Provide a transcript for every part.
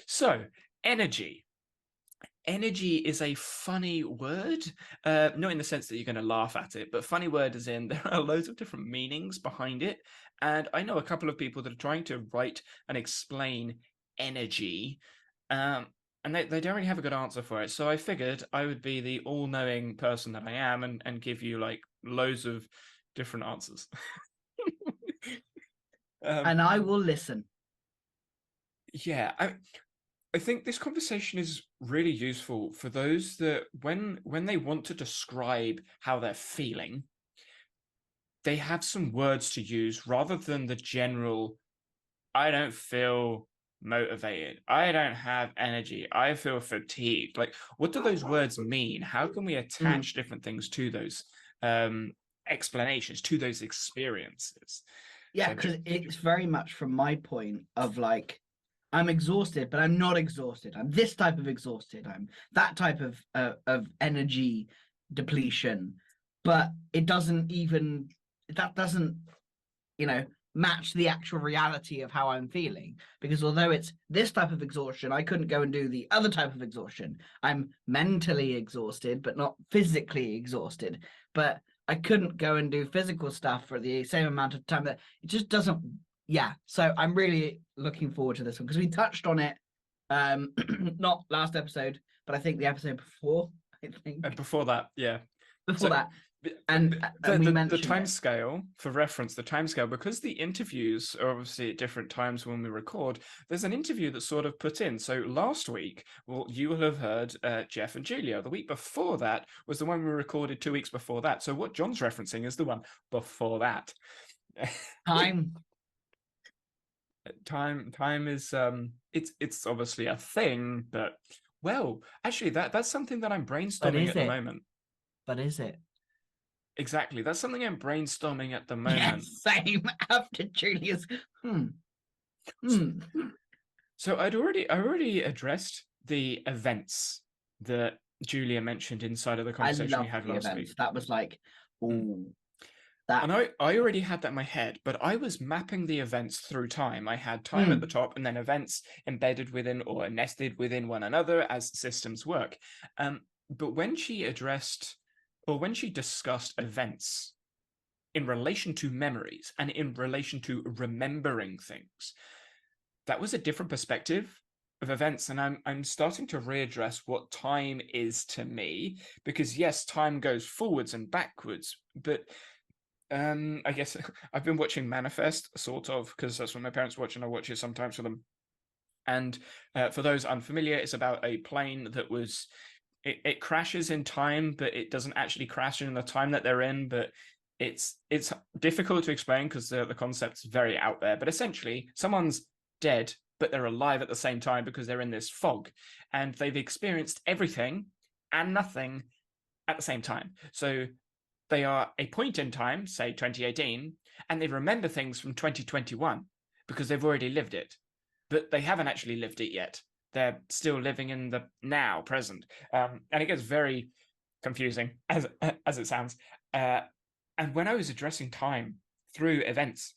So, energy. Energy is a funny word, not in the sense that you're going to laugh at it, but funny word as in there are loads of different meanings behind it. And I know a couple of people that are trying to write and explain energy, and they don't really have a good answer for it. So I figured I would be the all-knowing person that I am and give you like loads of different answers. um, And I will listen. yeah, I think this conversation is really useful for those that when they want to describe how they're feeling, they have some words to use rather than the general, I don't feel motivated. I don't have energy. I feel fatigued. Like, what do those words mean? How can we Mm. attach different things to those um, explanations, to those experiences? Yeah, So, because it's very much from my point of like, I'm exhausted, but I'm not exhausted. I'm this type of exhausted. I'm that type of energy depletion, but it doesn't even that doesn't match the actual reality of how I'm feeling. Because although it's this type of exhaustion, I couldn't go and do the other type of exhaustion. I'm mentally exhausted, but not physically exhausted. But I couldn't go and do physical stuff for the same amount of time that it just doesn't. Yeah. So I'm really looking forward to this one because we touched on it not last episode, but I think the episode before, I and think before that, yeah. before So that. the And we the mentioned time it. scale for reference, the time scale, because the interviews are obviously at different times when we record, there's an interview that's sort of put in. So last week, well, you will have heard Jeff and Julia. The week before that was the one we recorded 2 weeks before that. So what John's referencing is the one before that. Time. Time is it's obviously a thing, but well, actually that's something that I'm But brainstorming is at the it? moment. But is it? Exactly. That's something I'm brainstorming at the Yes, moment. same after Julius. Hmm. Hmm. So I already addressed the events that Julia mentioned inside of the I conversation we loved had the last events. week. That was like, Mm. oh, that. And I already had that in my head, but I was mapping the events through time. I had time at the Hmm. top and then events embedded within or nested within one another as systems work. But when she addressed or when she discussed events in relation to memories and in relation to remembering things, that was a different perspective of events. And I'm starting to readdress what time is to me, because yes, time goes forwards and backwards, but I guess I've been watching Manifest, sort of, because that's what my parents watch, and I watch it sometimes with them. And for those unfamiliar, it's about a plane that was it crashes in time, but it doesn't actually crash in the time that they're in. But it's difficult to explain because the concept's very out there. But essentially, someone's dead, but they're alive at the same time because they're in this fog, and they've experienced everything and nothing at the same time. So they are a point in time, say 2018, and they remember things from 2021 because they've already lived it, but they haven't actually lived it yet. They're still living in the now, present, and it gets very confusing as it sounds. Uh, and when I was addressing time through events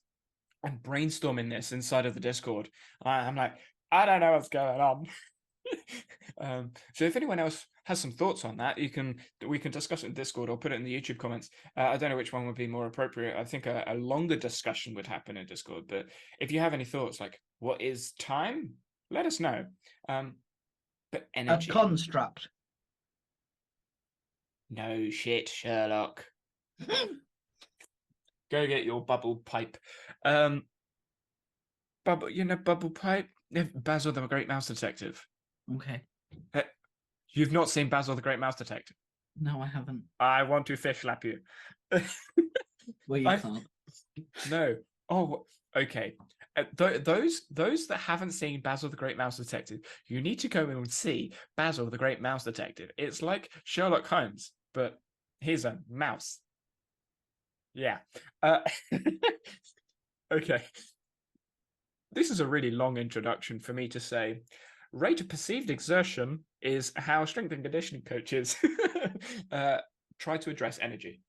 and brainstorming this inside of the Discord, I'm like, I don't know what's going on. So if anyone else has some thoughts on that, we can discuss it in Discord or put it in the YouTube comments. I don't know which one would be more appropriate. I think a longer discussion would happen in Discord. But if you have any thoughts, like what is time, let us know. Um, but A energy, construct. no shit, Sherlock. Go get your bubble pipe. Um, bubble pipe. Basil the Great Mouse Detective. Okay. Uh, You've not seen Basil the Great Mouse Detective. No, I haven't. I want to fish slap you. Well, you I can't. no. Oh, okay. Those that haven't seen Basil the Great Mouse Detective, you need to go and see Basil the Great Mouse Detective. It's like Sherlock Holmes, but he's a mouse. Yeah. Uh, okay. This is a really long introduction for me to say. Rate of perceived exertion is how strength and conditioning coaches uh, try to address energy,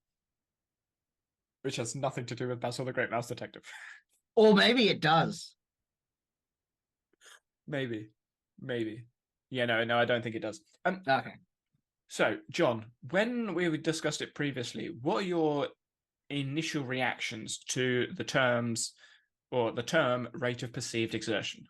which has nothing to do with Basil the Great Mouse Detective. Or maybe it does. Maybe. Maybe. Yeah, no, I don't think it does. Okay. So, John, when we discussed it previously, what are your initial reactions to the terms or the term rate of perceived exertion?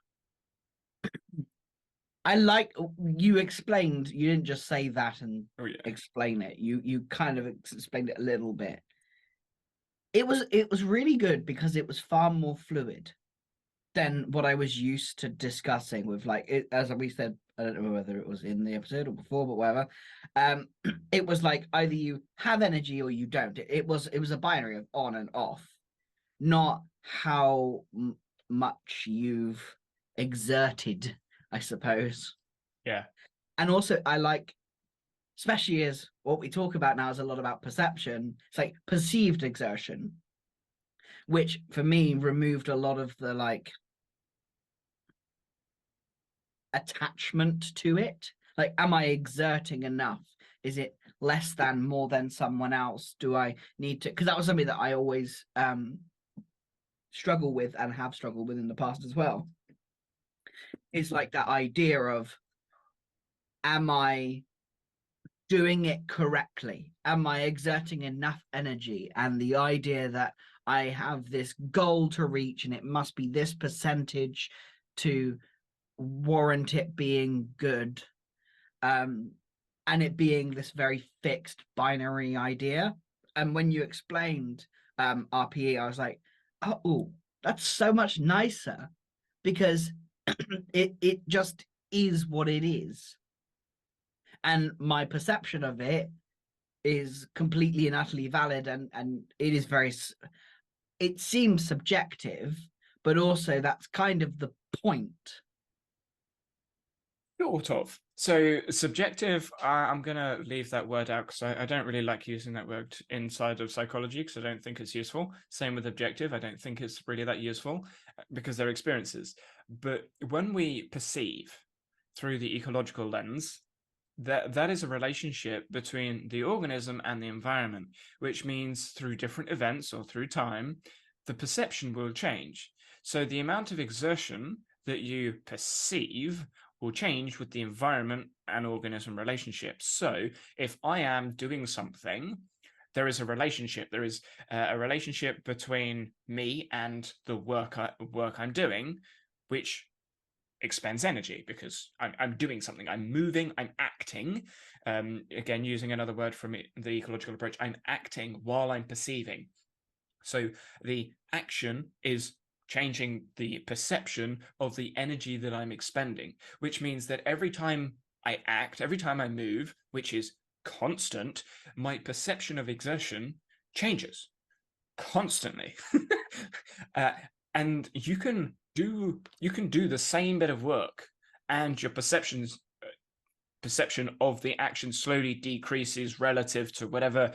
I like you explained. You didn't just say that and Oh yeah. explain it. You kind of explained it a little bit. It was really good because it was far more fluid than what I was used to discussing with like it, as we said. I don't know whether it was in the episode or before, but whatever. Um, it was like either you have energy or you don't. It was a binary of on and off, not how much you've exerted, I suppose. Yeah. And also, I like, especially as what we talk about now is a lot about perception. It's like perceived exertion, which for me removed a lot of the like attachment to it. Like, am I exerting enough? Is it less than, more than someone else? Do I need to? Because that was something that I always struggle with and have struggled with in the past as well. Is like that idea of, am I doing it correctly? Am I exerting enough energy? And the idea that I have this goal to reach and it must be this percentage to warrant it being good. Um, and it being this very fixed binary idea. And when you explained RPE, I was like, oh, that's so much nicer because it just is what it is. And my perception of it is completely and utterly valid, and it is very, it seems subjective, but also that's kind of the point. Sort of. So subjective, I'm going to leave that word out because I don't really like using that word inside of psychology because I don't think it's useful. Same with objective. I don't think it's really that useful because they're experiences. But when we perceive through the ecological lens, that is a relationship between the organism and the environment, which means through different events or through time, the perception will change. So the amount of exertion that you perceive will change with the environment and organism relationship. So if I am doing something, there is a relationship. There is a relationship between me and the work I'm doing, which expends energy because I'm doing something. I'm moving. I'm acting. Again, using another word from the ecological approach, I'm acting while I'm perceiving. So the action is changing the perception of the energy that I'm expending, which means that every time I act, every time I move, which is constant, my perception of exertion changes constantly. uh, and you can do the same bit of work and your perception of the action slowly decreases relative to whatever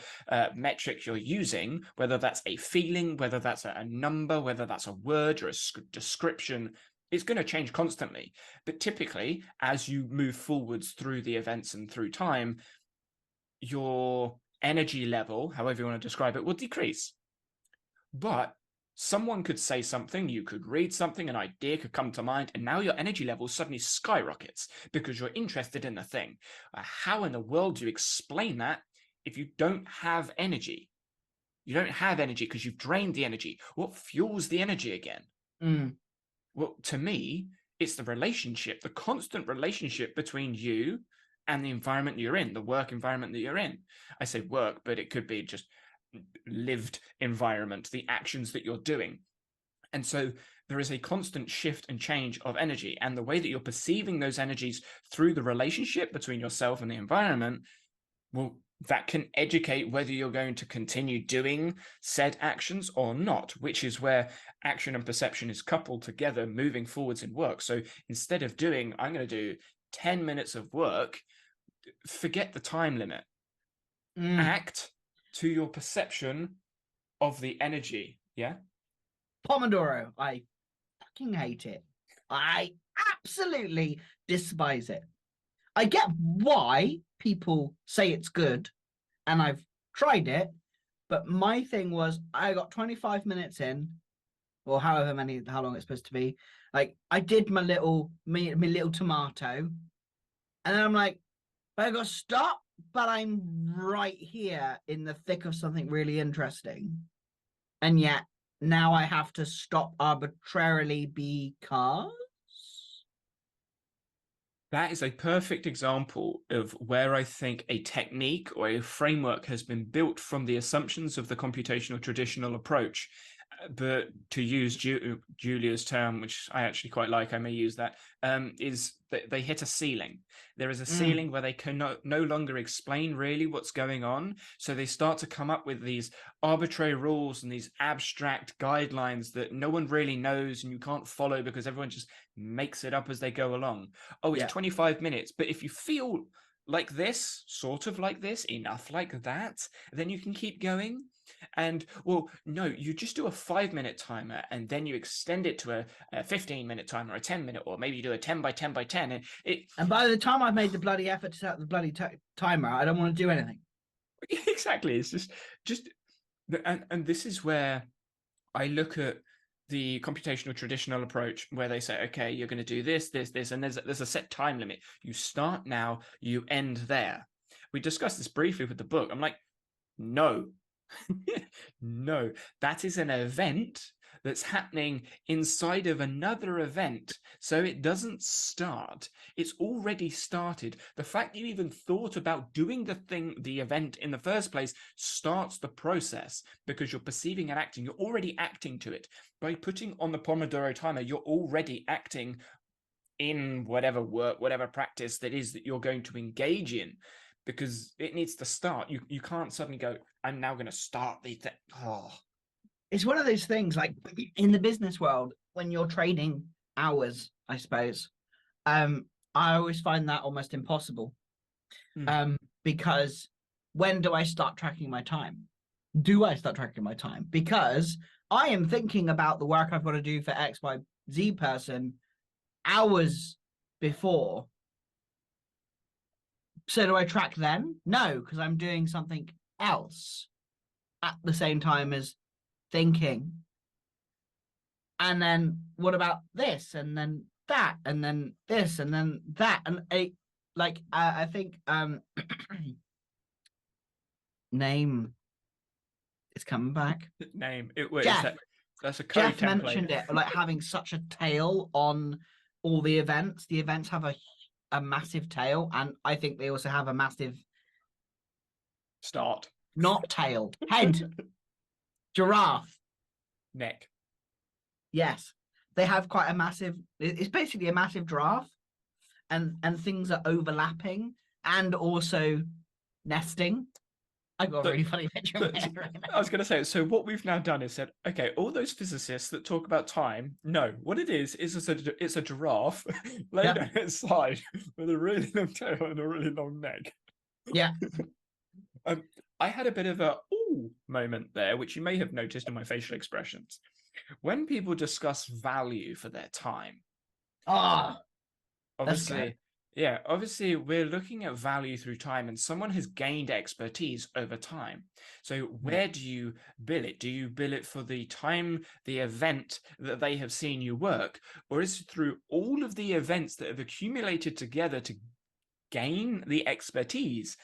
metric you're using, whether that's a feeling, whether that's a number, whether that's a word or a description. It's going to change constantly. But typically, as you move forwards through the events and through time, your energy level, however you want to describe it, will decrease. But someone could say something, you could read something, an idea could come to mind, and now your energy level suddenly skyrockets because you're interested in the thing. How in the world do you explain that if you don't have energy? You don't have energy because you've drained the energy. What fuels the energy again? Mm. Well, to me, it's the relationship, the constant relationship between you and the environment you're in, the work environment that you're in. I say work, but it could be just lived environment, the actions that you're doing. And so there is a constant shift and change of energy. And the way that you're perceiving those energies through the relationship between yourself and the environment, well, that can educate whether you're going to continue doing said actions or not, which is where action and perception is coupled together moving forwards in work. So instead of doing, I'm going to do 10 minutes of work, forget the time limit. Act to your perception of the energy. Yeah. Pomodoro. I fucking hate it. I absolutely despise it. I get why people say it's good, and I've tried it, but my thing was I got 25 minutes in, or however many, how long it's supposed to be, Like I did my little tomato, and then I'm like, I got to stop, but I'm right here in the thick of something really interesting. And yet now I have to stop arbitrarily because That is a perfect example of where I think a technique or a framework has been built from the assumptions of the computational traditional approach. But to use Julia's term, which I actually quite like, I may use that, is that they hit a ceiling. There is a ceiling where they can no longer explain really what's going on. So they start to come up with these arbitrary rules and these abstract guidelines that no one really knows and you can't follow because everyone just makes it up as they go along. Oh, it's yeah, 25 minutes. But if you feel like this, sort of like this, enough like that, then you can keep going. And well, no, you just do a 5 minute timer and then you extend it to a 15 minute timer, a 10 minute, or maybe you do a 10 by 10 by 10. And and by the time I've made the bloody effort to set the bloody timer, I don't want to do anything. exactly, it's just, and this is where I look at the computational traditional approach where they say, okay, you're going to do this, and there's a set time limit. You start now, you end there. We discussed this briefly with the book. I'm like, no, no, that is an event that's happening inside of another event. So it doesn't start. It's already started. The fact you even thought about doing the event in the first place starts the process because you're perceiving and acting. You're already acting to it. By putting on the Pomodoro timer, you're already acting in whatever work, whatever practice that is that you're going to engage in, because it needs to start. You can't suddenly go, I'm now going to start the thing. Oh. It's one of those things like in the business world when you're trading hours, I suppose. I always find that almost impossible. Because when do I start tracking my time? Do I start tracking my time? Because I am thinking about the work I've got to do for X, Y, Z person hours before. So do I track then? No, because I'm doing something else at the same time as thinking. And then what about this? And then that, and then this, and then that. And I think name is coming back. Name Jeff. That's a code Jeff template. mentioned it, like having such a tail on all the events. The events have a massive tail, and I think they also have a massive start, not tail, head, giraffe, neck. yes, they have quite a massive. It's basically a massive giraffe, and things are overlapping and also nesting. I got a really funny picture in my head right now. I was going to say, so what we've now done is said, okay, all those physicists that talk about time, no, what it is it's a giraffe laid on its side with a really long tail and a really long neck. Yeah. I had a bit of a ooh moment there, which you may have noticed in my facial expressions. When people discuss value for their time, obviously, yeah, obviously we're looking at value through time, and someone has gained expertise over time. So where do you bill it? Do you bill it for the time, the event that they have seen you work, or is it through all of the events that have accumulated together to gain the expertise?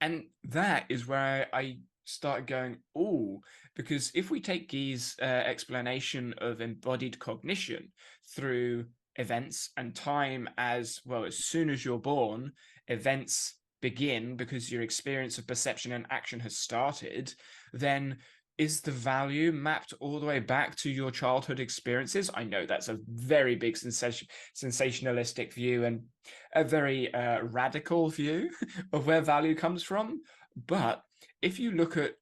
And that is where I start going, oh, because if we take Guy's explanation of embodied cognition through events and time as well, as soon as you're born, events begin because your experience of perception and action has started, then is the value mapped all the way back to your childhood experiences? I know that's a very big sensationalistic view and a very radical view of where value comes from. But if you look at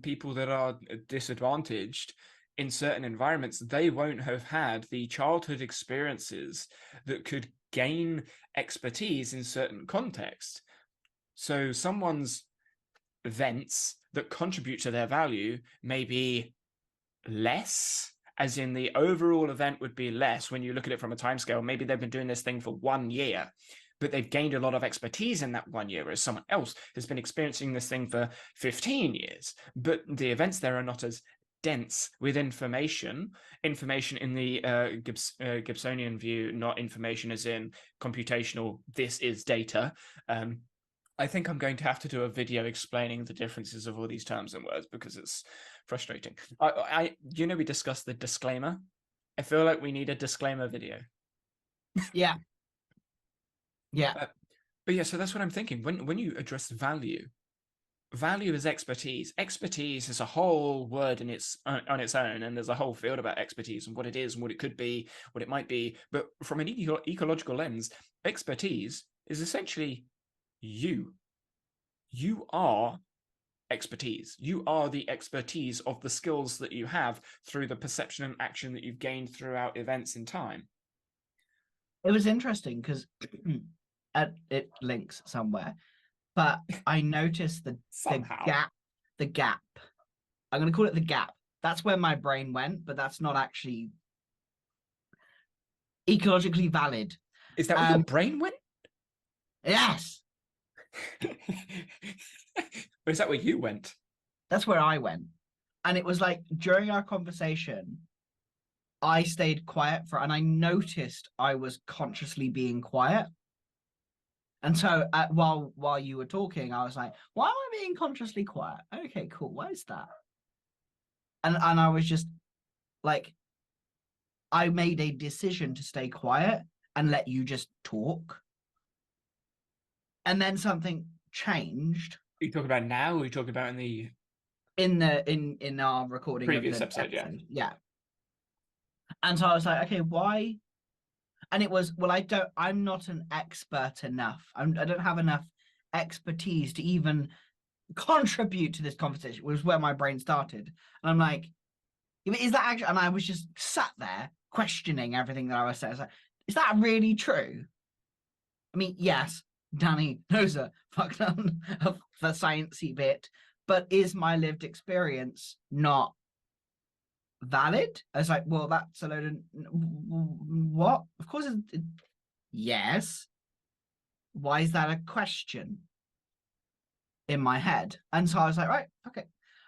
people that are disadvantaged in certain environments, they won't have had the childhood experiences that could gain expertise in certain contexts. So someone's events that contribute to their value may be less, as in the overall event would be less when you look at it from a timescale. Maybe they've been doing this thing for 1 year, but they've gained a lot of expertise in that 1 year, whereas someone else has been experiencing this thing for 15 years, but the events there are not as dense with information in the Gibsonian view, not information as in computational, this is data. I think I'm going to have to do a video explaining the differences of all these terms and words because it's frustrating. We discussed the disclaimer. I feel like we need a disclaimer video. Yeah. But yeah, so that's what I'm thinking. When you address value is expertise. Expertise is a whole word on its own, and there's a whole field about expertise and what it is and what it could be, what it might be. But from an ecological lens, expertise is essentially you. You are expertise. You are the expertise of the skills that you have through the perception and action that you've gained throughout events in time. It was interesting because it links somewhere, but I noticed the gap. I'm going to call it the gap. That's where my brain went, but that's not actually ecologically valid. Is that where your brain went? Yes. Or is that where you went? That's where I went. And it was like during our conversation, I stayed quiet and I noticed I was consciously being quiet. And so while you were talking, I was like, why am I being consciously quiet? Okay, cool. Why is that? And I was just like, I made a decision to stay quiet and let you just talk. And then something changed. Are you talking about now, or are you talking about in our recording previous episode? Yeah. And so I was like, okay, why? And it was, well, I'm not an expert enough. I don't have enough expertise to even contribute to this conversation, was where my brain started. And I'm like, is that actually? And I was just sat there questioning everything that I was saying. I was like, is that really true? I mean, yes, Danny knows a fuck ton of the sciencey bit, but is my lived experience not valid? I was like, well, that's a load of what? Of course, yes. Why is that a question in my head? And so I was like, right, okay,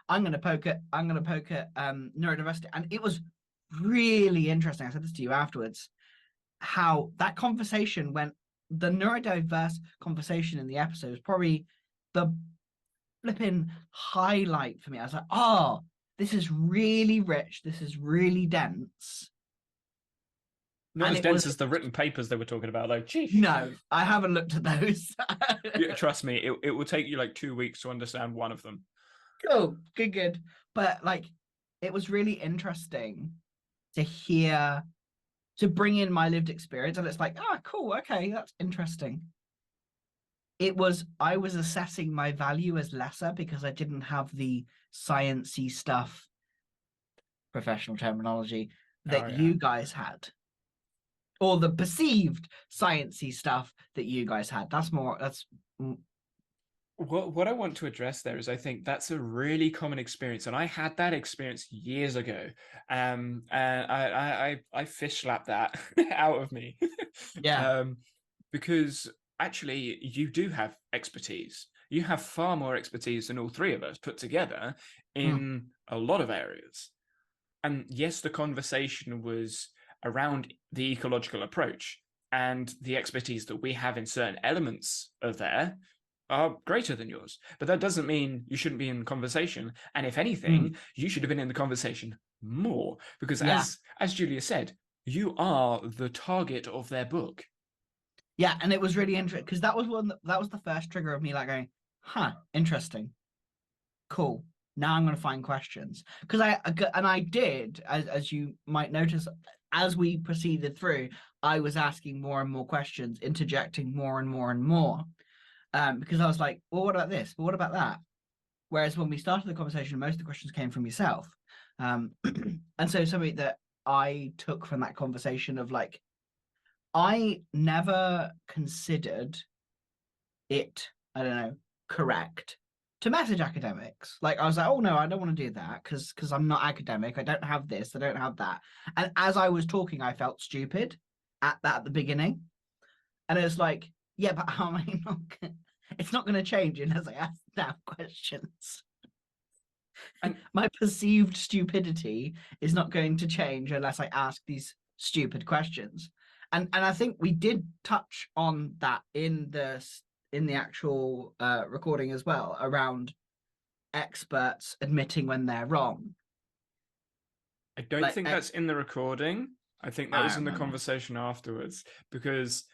I'm gonna poke at neurodiversity, and it was really interesting. I said this to you afterwards, how that conversation went. The neurodiverse conversation in the episode was probably the flipping highlight for me. I was like, oh, this is really rich. This is really dense. Not as dense as the written papers they were talking about, though. Jeez. No, I haven't looked at those. Yeah, trust me, it will take you like 2 weeks to understand one of them. Cool, good. But like, it was really interesting to bring in my lived experience, and it's like, cool, okay, that's interesting. I was assessing my value as lesser because I didn't have the sciencey stuff, professional terminology, that you guys had, or the perceived sciencey stuff that you guys had. What I want to address there is, I think that's a really common experience, and I had that experience years ago. And I fish slapped that out of me. Yeah. Because actually, you do have expertise. You have far more expertise than all three of us put together in a lot of areas. And yes, the conversation was around the ecological approach, and the expertise that we have in certain elements of there are greater than yours. But that doesn't mean you shouldn't be in the conversation. And if anything, you should have been in the conversation more, because as Julia said, you are the target of their book. Yeah, and it was really interesting because that was the first trigger of me like going, interesting, cool. Now I'm going to find questions, because I did, as you might notice, as we proceeded through, I was asking more and more questions, interjecting more and more and more, because I was like, well, what about this? Well, what about that? Whereas when we started the conversation, most of the questions came from yourself, and so something that I took from that conversation of like, I never considered it, I don't know, correct to message academics. Like, I was like, oh no, I don't want to do that because I'm not academic. I don't have this, I don't have that. And as I was talking, I felt stupid at the beginning. And it was like, yeah, but how am I not it's not going to change unless I ask damn questions. And My perceived stupidity is not going to change unless I ask these stupid questions. And I think we did touch on that in the actual recording as well, around experts admitting when they're wrong. I don't Like think that's in the recording. I think that I was don't in the remember. conversation afterwards, because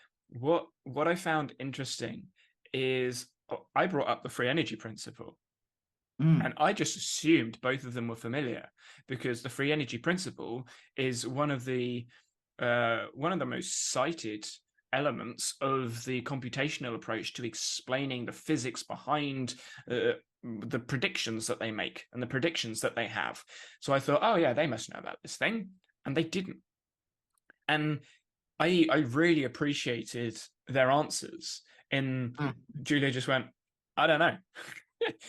what I found interesting is I brought up the free energy principle. And Mm, I just assumed both of them were familiar, because the free energy principle is one of the most cited elements of the computational approach to explaining the physics behind the predictions that they make and the predictions that they have. So I thought, oh yeah, they must know about this thing, and they didn't. And I really appreciated their answers. And mm. Julia just went, I don't know.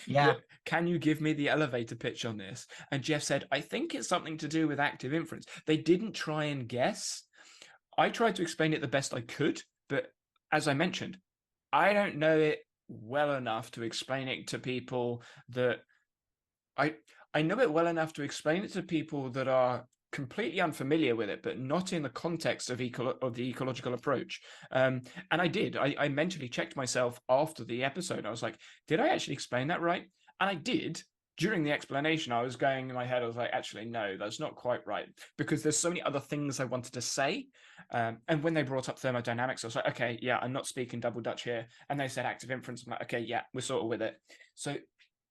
Yeah. Can you give me the elevator pitch on this? And Jeff said, I think it's something to do with active inference. They didn't try and guess. I tried to explain it the best I could, but as I mentioned, I don't know it well enough to explain it to people that I I know it well enough to explain it to people that are completely unfamiliar with it, but not in the context of the ecological approach. And I did. I mentally checked myself after the episode. I was like, did I actually explain that right? And I did. During the explanation, I was going in my head, I was like, actually, no, that's not quite right, because there's so many other things I wanted to say. And when they brought up thermodynamics, I was like, okay, yeah, I'm not speaking double Dutch here. And they said active inference. I'm like, okay, yeah, we're sort of with it. So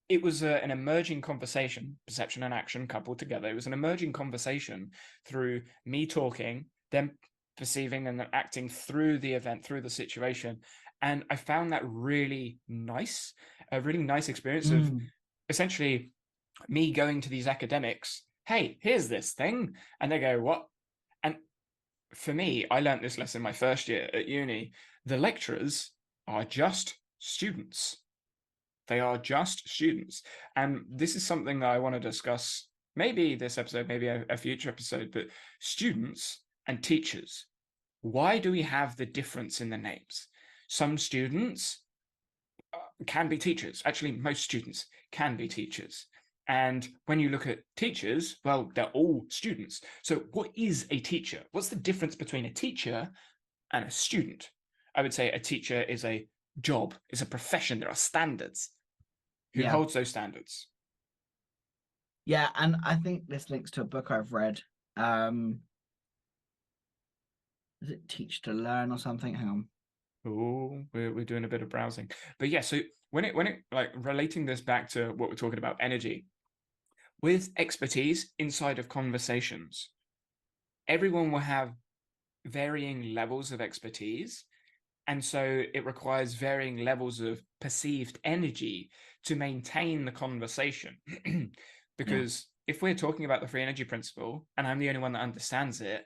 it was an emerging conversation, perception and action coupled together. It was an emerging conversation through me talking, them perceiving and acting through the event, through the situation. And I found that really nice, a really nice experience of Mm, essentially me going to these academics, hey, here's this thing. And they go, what? And for me, I learned this lesson my first year at uni. The lecturers are just students. They are just students. And this is something that I want to discuss, maybe this episode, maybe a future episode, but students and teachers. Why do we have the difference in the names? Some students can be teachers. Actually, most students can be teachers. And when you look at teachers, well, they're all students. So, what is a teacher? What's the difference between a teacher and a student? I would say a teacher is a job, is a profession. There are standards. Who yeah. holds those standards? Yeah, and I think this links to a book I've read. Um, is it Teach to Learn or something? Hang on. Oh, we're doing a bit of browsing, but yeah. So when it like relating this back to what we're talking about, energy with expertise inside of conversations, everyone will have varying levels of expertise, and so it requires varying levels of perceived energy to maintain the conversation. Yeah. Because if we're talking about the free energy principle and I'm the only one that understands it,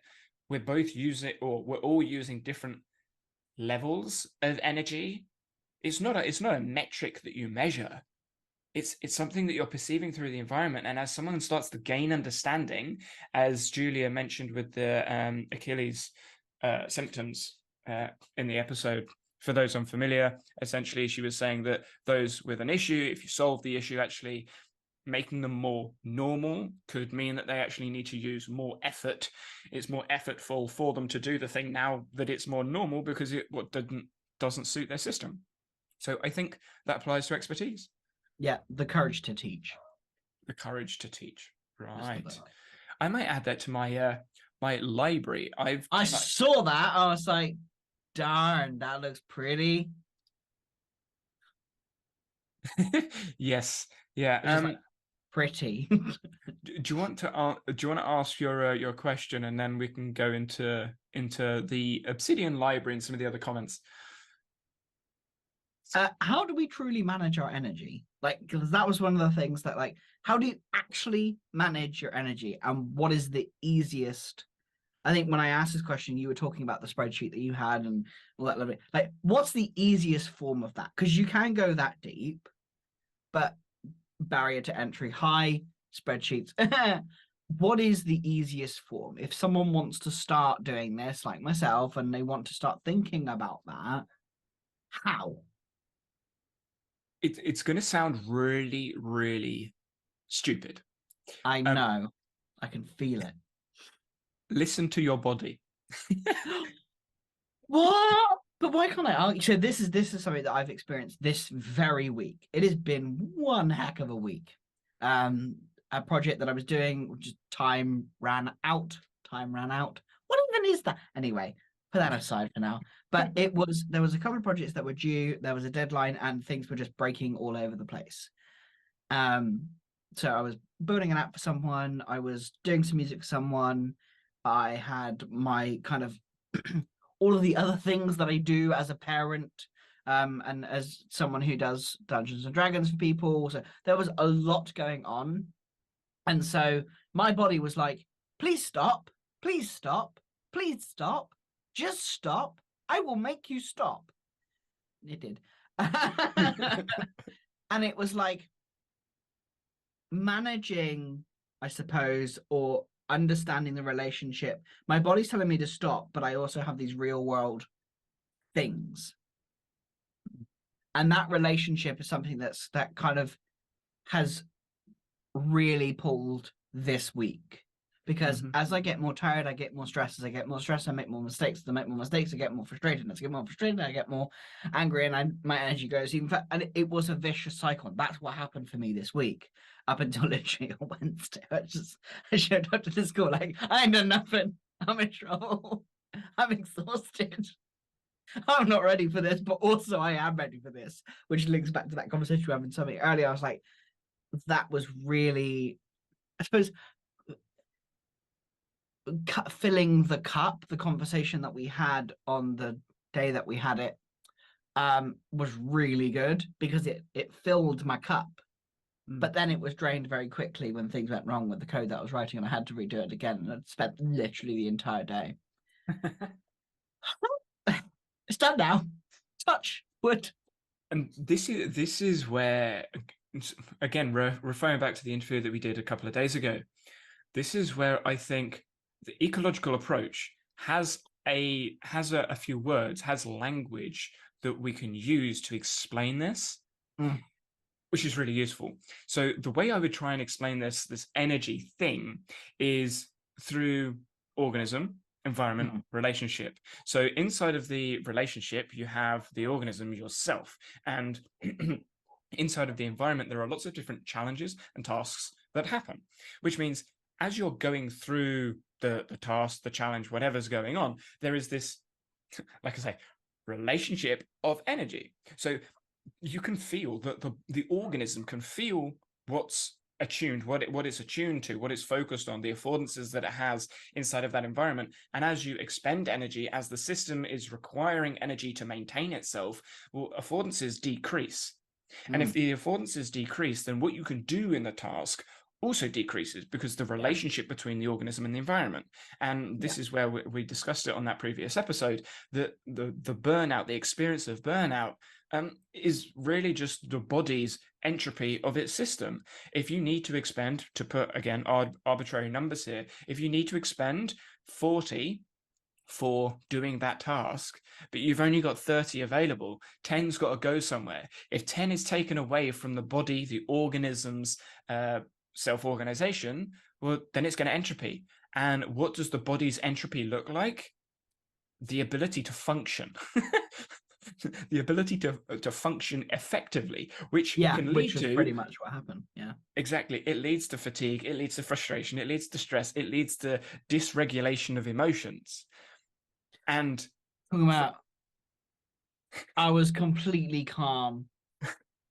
we're both using, or we're all using different levels of energy. It's not a metric that you measure. It's something that you're perceiving through the environment. And as someone starts to gain understanding, as Julia mentioned with the Achilles symptoms in the episode, for those unfamiliar, essentially she was saying that those with an issue, if you solve the issue, actually making them more normal could mean that they actually need to use more effort. It's more effortful for them to do the thing now that it's more normal, because it doesn't suit their system. So I think that applies to expertise. Yeah. The Courage to Teach. The courage to teach. Is the Right. book. I might add that to my library. I've I saw that. I was like, darn, that looks pretty. yes, yeah. It's just like pretty. Do you want to ask your question, and then we can go into the Obsidian Library and some of the other comments? How do we truly manage our energy? Like, because that was one of the things that, like, how do you actually manage your energy, and what is the easiest? I think when I asked this question, you were talking about the spreadsheet that you had and all that. Like, what's the easiest form of that? Because you can go that deep, but barrier to entry high, spreadsheets. What is the easiest form? If someone wants to start doing this, like myself, and they want to start thinking about that, how? It's going to sound really, really stupid. I know. I can feel it. Listen to your body. What? But why can't I? So this is something that I've experienced this very week. It has been one heck of a week. A project that I was doing, just time ran out. Time ran out. What even is that? Anyway, put that aside for now. But there was a couple of projects that were due. There was a deadline, and things were just breaking all over the place. So I was building an app for someone. I was doing some music for someone. I had my kind of all of the other things that I do as a parent, and as someone who does Dungeons and Dragons for people. So there was a lot going on. And so my body was like, please stop, please stop, please stop, just stop. I will make you stop. It did. And it was like managing, I suppose, or understanding the relationship. My body's telling me to stop, but I also have these real world things. And that relationship is something that kind of has really pulled this week. Because as I get more tired, I get more stressed. As I get more stressed, I make more mistakes. As I make more mistakes, I get more frustrated. As I get more frustrated, I get more angry, and my energy goes even. And it was a vicious cycle. That's what happened for me this week, up until literally on Wednesday. I showed up to the school like I ain't done nothing. I'm in trouble. I'm exhausted. I'm not ready for this, but also I am ready for this, which links back to that conversation we were having something earlier. I was like, that was really, I suppose, filling the cup. The conversation that we had on the day that we had it was really good because it filled my cup, but then it was drained very quickly when things went wrong with the code that I was writing, and I had to redo it again, and I'd spent literally the entire day. It's done now. Touch wood. And this is where, again, referring back to the interview that we did a couple of days ago, this is where I think the ecological approach has a few words, has language that we can use to explain this, which is really useful. So the way I would try and explain this energy thing is through organism, environment, relationship. So inside of the relationship, you have the organism yourself, and inside of the environment, there are lots of different challenges and tasks that happen, which means as you're going through the task, the challenge, whatever's going on, there is this, like I say, relationship of energy. So you can feel that the organism can feel what's attuned, what it's attuned to, what it's focused on, the affordances that it has inside of that environment. And as you expend energy, as the system is requiring energy to maintain itself, well, affordances decrease. And if the affordances decrease, then what you can do in the task also decreases because the relationship between the organism and the environment. And this is where we discussed it on that previous episode, that the burnout, the experience of burnout is really just the body's entropy of its system. If you need to expend, to put again arbitrary numbers here, if you need to expend 40 for doing that task, but you've only got 30 available, 10's got to go somewhere. If 10 is taken away from the body, the organism's self-organization, well, then it's going to entropy. And what does the body's entropy look like? The ability to function. The ability to function effectively, which can lead which is to pretty much what happened. Yeah, exactly. It leads to fatigue, it leads to frustration, it leads to stress, it leads to dysregulation of emotions. And talking about, I was completely calm,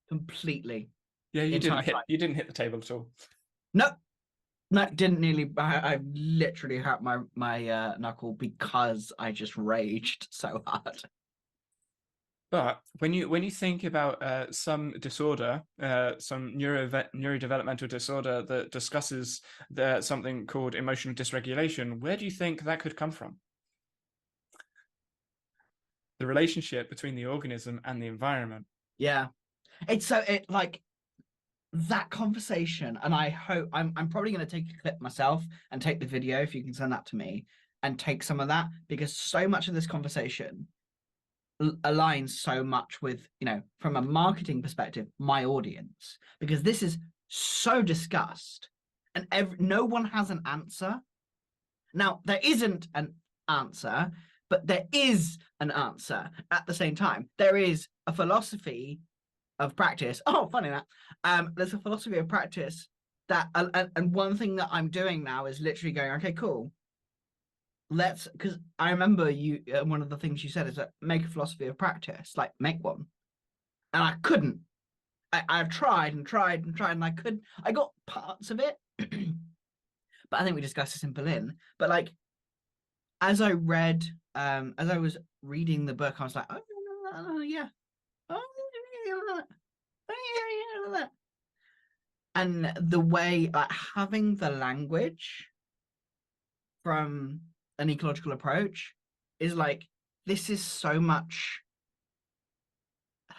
completely. Yeah, you didn't hit the table at all. No, didn't nearly. I literally hurt my knuckle because I just raged so hard. But when you think about some disorder, some neurodevelopmental disorder that discusses something called emotional dysregulation, where do you think that could come from? The relationship between the organism and the environment. Yeah, it's like that conversation, and I hope I'm probably going to take a clip myself and take the video if you can send that to me and take some of that, because so much of this conversation aligns so much with, from a marketing perspective, my audience, because this is so discussed, and no one has an answer. Now, there isn't an answer, but there is an answer at the same time. There is a philosophy of practice. Oh, funny that. There's a philosophy of practice that, and one thing that I'm doing now is literally going, okay, cool. Because I remember you, one of the things you said is that make a philosophy of practice, like make one. And I couldn't. I've tried and tried and tried, and I couldn't. I got parts of it, but I think we discussed this in Berlin. But like, as I was reading the book, I was like, oh yeah, oh yeah, and the way, like, having the language from an ecological approach is like, this is so much,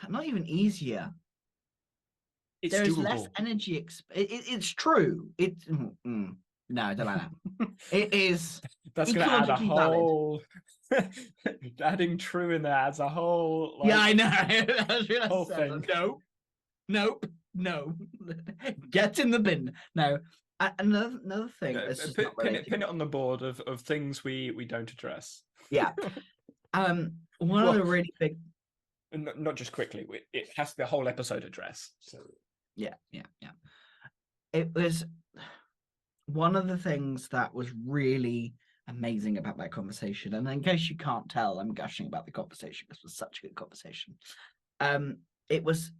not even easier. It's There is less doable. energy. It's true. No, I don't like that. It is That's gonna add a ecologically valid. whole adding true in there adds a whole Yeah, I like know. whole thing. Nope, no. Get in the bin. No. Another thing that's just not Pin related. it on the board of things we don't address. Yeah. One of the really big. Not just quickly. It has to be a whole episode address. So Yeah. It was one of the things that was really amazing about that conversation. And in case you can't tell, I'm gushing about the conversation. This was such a good conversation. It was.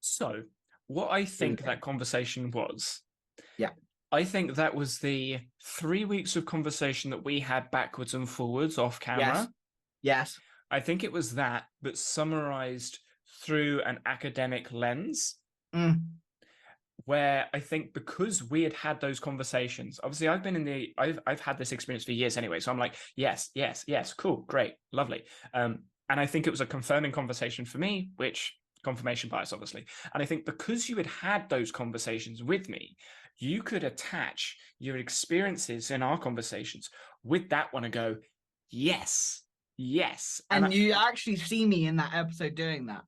So what I think that conversation was. Yeah. I think that was the 3 weeks of conversation that we had backwards and forwards off camera. Yes. I think it was that, but summarized through an academic lens. Where I think because we had those conversations, obviously I've had this experience for years anyway. So I'm like, yes, cool, great, lovely. And I think it was a confirming conversation for me, which confirmation bias, obviously. And I think because you had those conversations with me, you could attach your experiences in our conversations with that one and go, yes. And you actually see me in that episode doing that.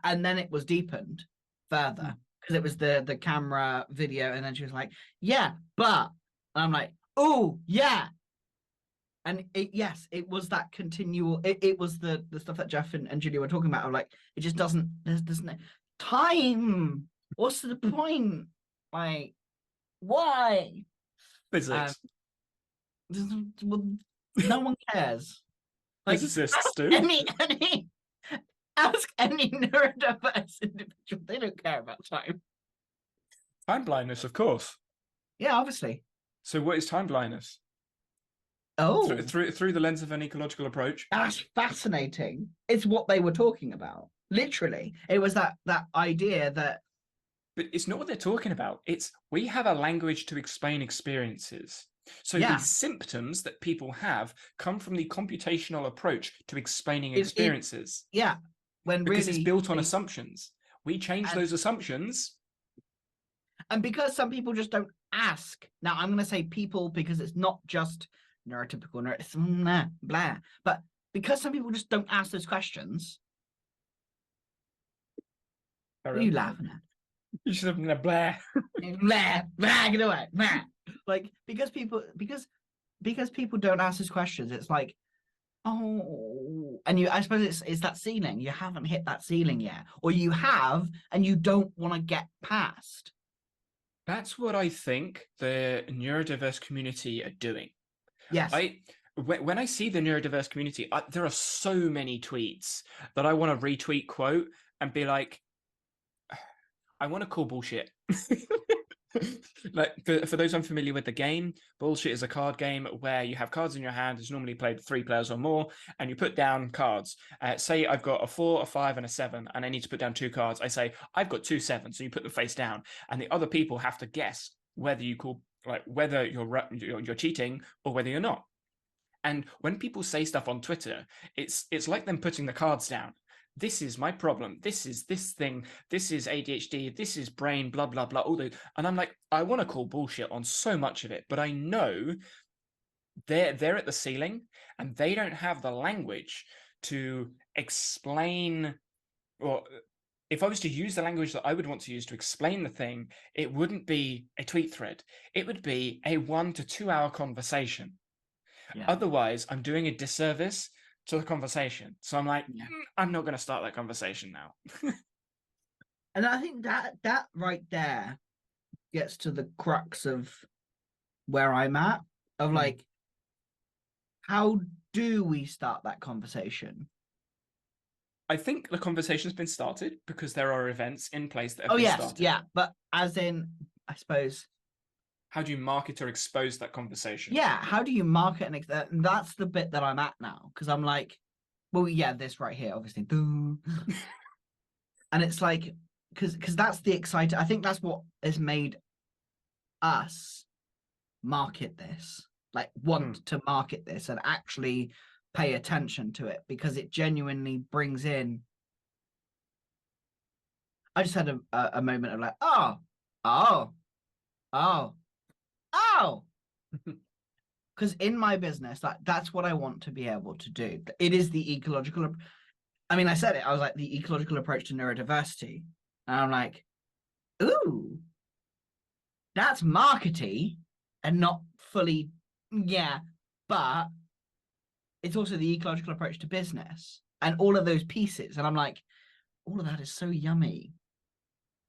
And then it was deepened further because it was the camera video. And then she was like, yeah, but and I'm like, oh, yeah. And it was that continual, it was the stuff that Jeff and Julia were talking about. I'm like, it just doesn't, there's no time. What's the point? Like, why? Physics. Well, no one cares. Like, Physicists do. Ask any neurodiverse individual. They don't care about time. Time blindness, of course. Yeah, obviously. So what is time blindness? Oh, through the lens of an ecological approach. That's fascinating. It's what they were talking about. Literally, it was that idea that. But it's not what they're talking about. It's we have a language to explain experiences. So these symptoms that people have come from the computational approach to explaining experiences. Because it's built on assumptions. We change those assumptions. And because some people just don't ask. Now, I'm going to say people because it's not just neurotypical, blah. But because some people just don't ask those questions. What are you laughing at? You should have been a blah. Blah, get away. Blah. Like, because people don't ask those questions, it's like, oh, and I suppose it's that ceiling. You haven't hit that ceiling yet, or you have, and you don't want to get past. That's what I think the neurodiverse community are doing. Yes. When I see the neurodiverse community, there are so many tweets that I want to retweet, quote, and be like, I want to call bullshit. Like for those unfamiliar with the game, bullshit is a card game where you have cards in your hand. It's normally played 3 players or more, and you put down cards. Say I've got a 4, a 5, and a 7, and I need to put down 2 cards. I say I've got 2 7s, so you put them face down, and the other people have to guess whether you call whether you're cheating or whether you're not. And when people say stuff on Twitter, it's like them putting the cards down. This is my problem. This is this thing. This is ADHD. This is brain, blah, blah, blah. And I'm like, I want to call bullshit on so much of it, but I know they're at the ceiling and they don't have the language to explain or if I was to use the language that I would want to use to explain the thing, it wouldn't be a tweet thread. It would be a 1 to 2 hour conversation. Yeah. Otherwise, I'm doing a disservice to the conversation. So I'm like, Yeah. I'm not going to start that conversation now. And I think that right there gets to the crux of where I'm at, of like, how do we start that conversation? I think the conversation's been started because there are events in place that have Oh been yes, started. yeah, but as in, I suppose, How do you market or expose that conversation? yeah, how do you market and that's the bit that I'm at now, because I'm like, well, yeah, this right here, obviously. And it's like, because that's the exciting, I think that's what has made us market this, like want to market this and actually pay attention to it, because it genuinely brings in. I just had a moment of like, oh, oh, oh, oh. Because in my business, that's what I want to be able to do. It is the ecological. I mean, I said it. I was like the ecological approach to neurodiversity, and I'm like, ooh, that's markety and not fully, yeah, but it's also the ecological approach to business and all of those pieces. And I'm like, all of that is so yummy,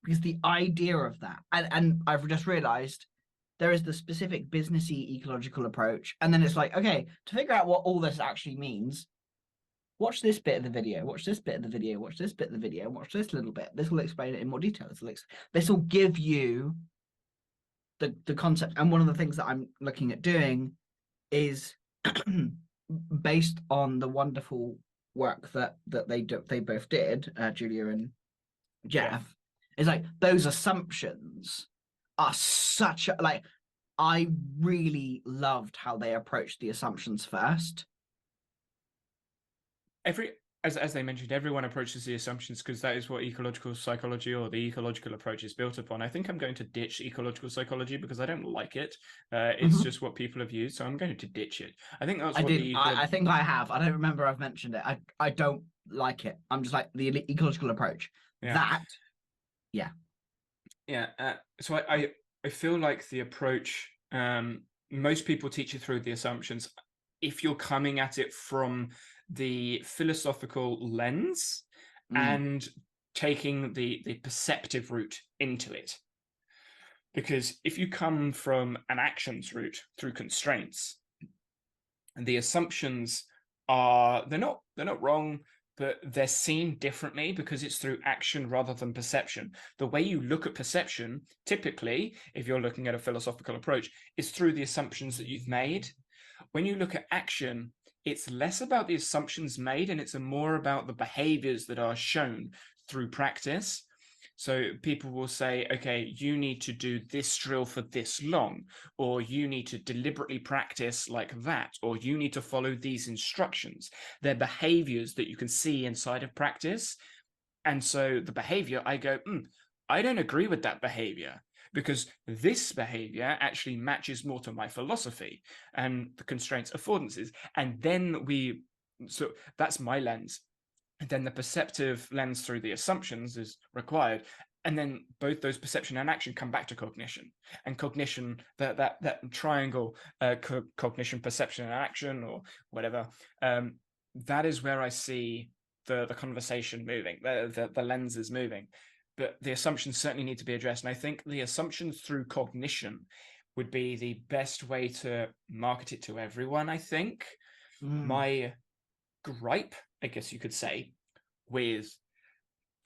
because the idea of that, and I've just realized there is the specific businessy ecological approach, and then it's like, okay, to figure out what all this actually means, watch this bit of the video, watch this bit of the video, watch this bit of the video, watch this little bit. This will explain it in more detail. This will give you the concept. And one of the things that I'm looking at doing is based on the wonderful work that they both did, Julia and Jeff, is like those assumptions are such a, like, I really loved how they approached the assumptions first. As they mentioned, everyone approaches the assumptions because that is what ecological psychology or the ecological approach is built upon. I think I'm going to ditch ecological psychology because I don't like it. It's just what people have used, so I'm going to ditch it. I think that's what the I think I have. I don't remember I've mentioned it. I don't like it. I'm just like the ecological approach. Yeah. That, yeah. Yeah. So I feel like the approach, most people teach you through the assumptions. If you're coming at it from the philosophical lens and taking the perceptive route into it. Because if you come from an actions route through constraints, the assumptions are they're not wrong, but they're seen differently because it's through action rather than perception. The way you look at perception, typically, if you're looking at a philosophical approach, is through the assumptions that you've made. When you look at action, it's less about the assumptions made and it's more about the behaviors that are shown through practice. So people will say, okay, you need to do this drill for this long, or you need to deliberately practice like that, or you need to follow these instructions. They're behaviors that you can see inside of practice. And so the behavior, I go, I don't agree with that behavior, because this behavior actually matches more to my philosophy and the constraints affordances. And then so that's my lens. And then the perceptive lens through the assumptions is required. And then both those perception and action come back to cognition. And cognition, that triangle, cognition, perception, and action, or whatever, that is where I see the conversation moving, the lens is moving. But the assumptions certainly need to be addressed. And I think the assumptions through cognition would be the best way to market it to everyone, I think. My gripe, I guess you could say, with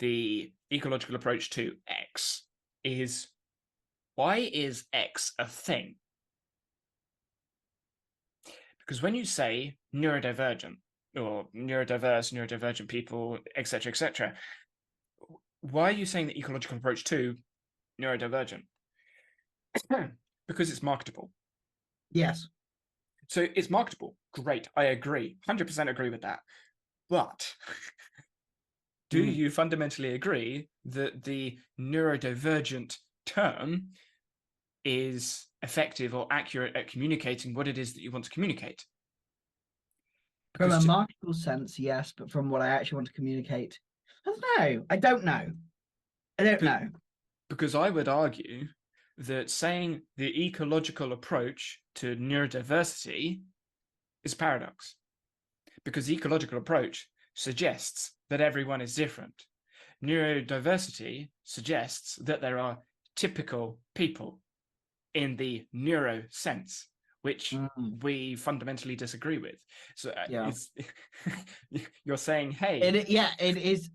the ecological approach to X is, why is X a thing? Because when you say neurodivergent or neurodiverse, neurodivergent people, etc., why are you saying the ecological approach to neurodivergent? Because it's marketable. Yes. So it's marketable. Great. I agree. 100% agree with that. But do you fundamentally agree that the neurodivergent term is effective or accurate at communicating what it is that you want to communicate? From Because a marketable sense, yes, but from what I actually want to communicate, I don't know. I don't Be- know. Because I would argue that saying the ecological approach to neurodiversity is a paradox. Because the ecological approach suggests that everyone is different. Neurodiversity suggests that there are typical people in the neuro sense, which we fundamentally disagree with. So Yeah. it's you're saying, hey, It is.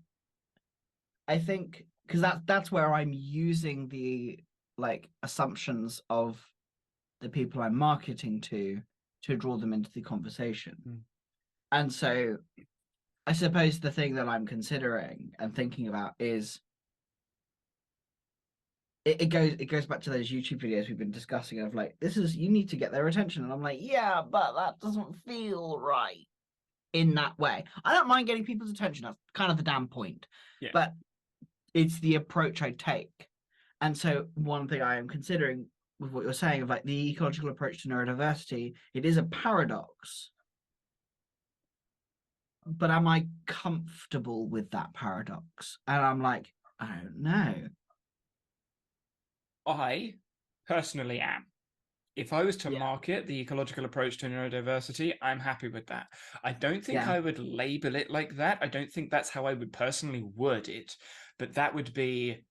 I think because that's where I'm using the like assumptions of the people I'm marketing to draw them into the conversation. And so I suppose the thing that I'm considering and thinking about is it goes back to those YouTube videos we've been discussing of like, this is, you need to get their attention. And I'm like, yeah, but that doesn't feel right in that way. I don't mind getting people's attention. That's kind of the damn point. yeah, But it's the approach I take. And so one thing I am considering with what you're saying of like the ecological approach to neurodiversity, it is a paradox. But am I comfortable with that paradox? And I'm like, I don't know. I personally am. If I was to Yeah. market the ecological approach to neurodiversity, I'm happy with that. I don't think Yeah. I would label it like that. I don't think that's how I would personally word it, but that would be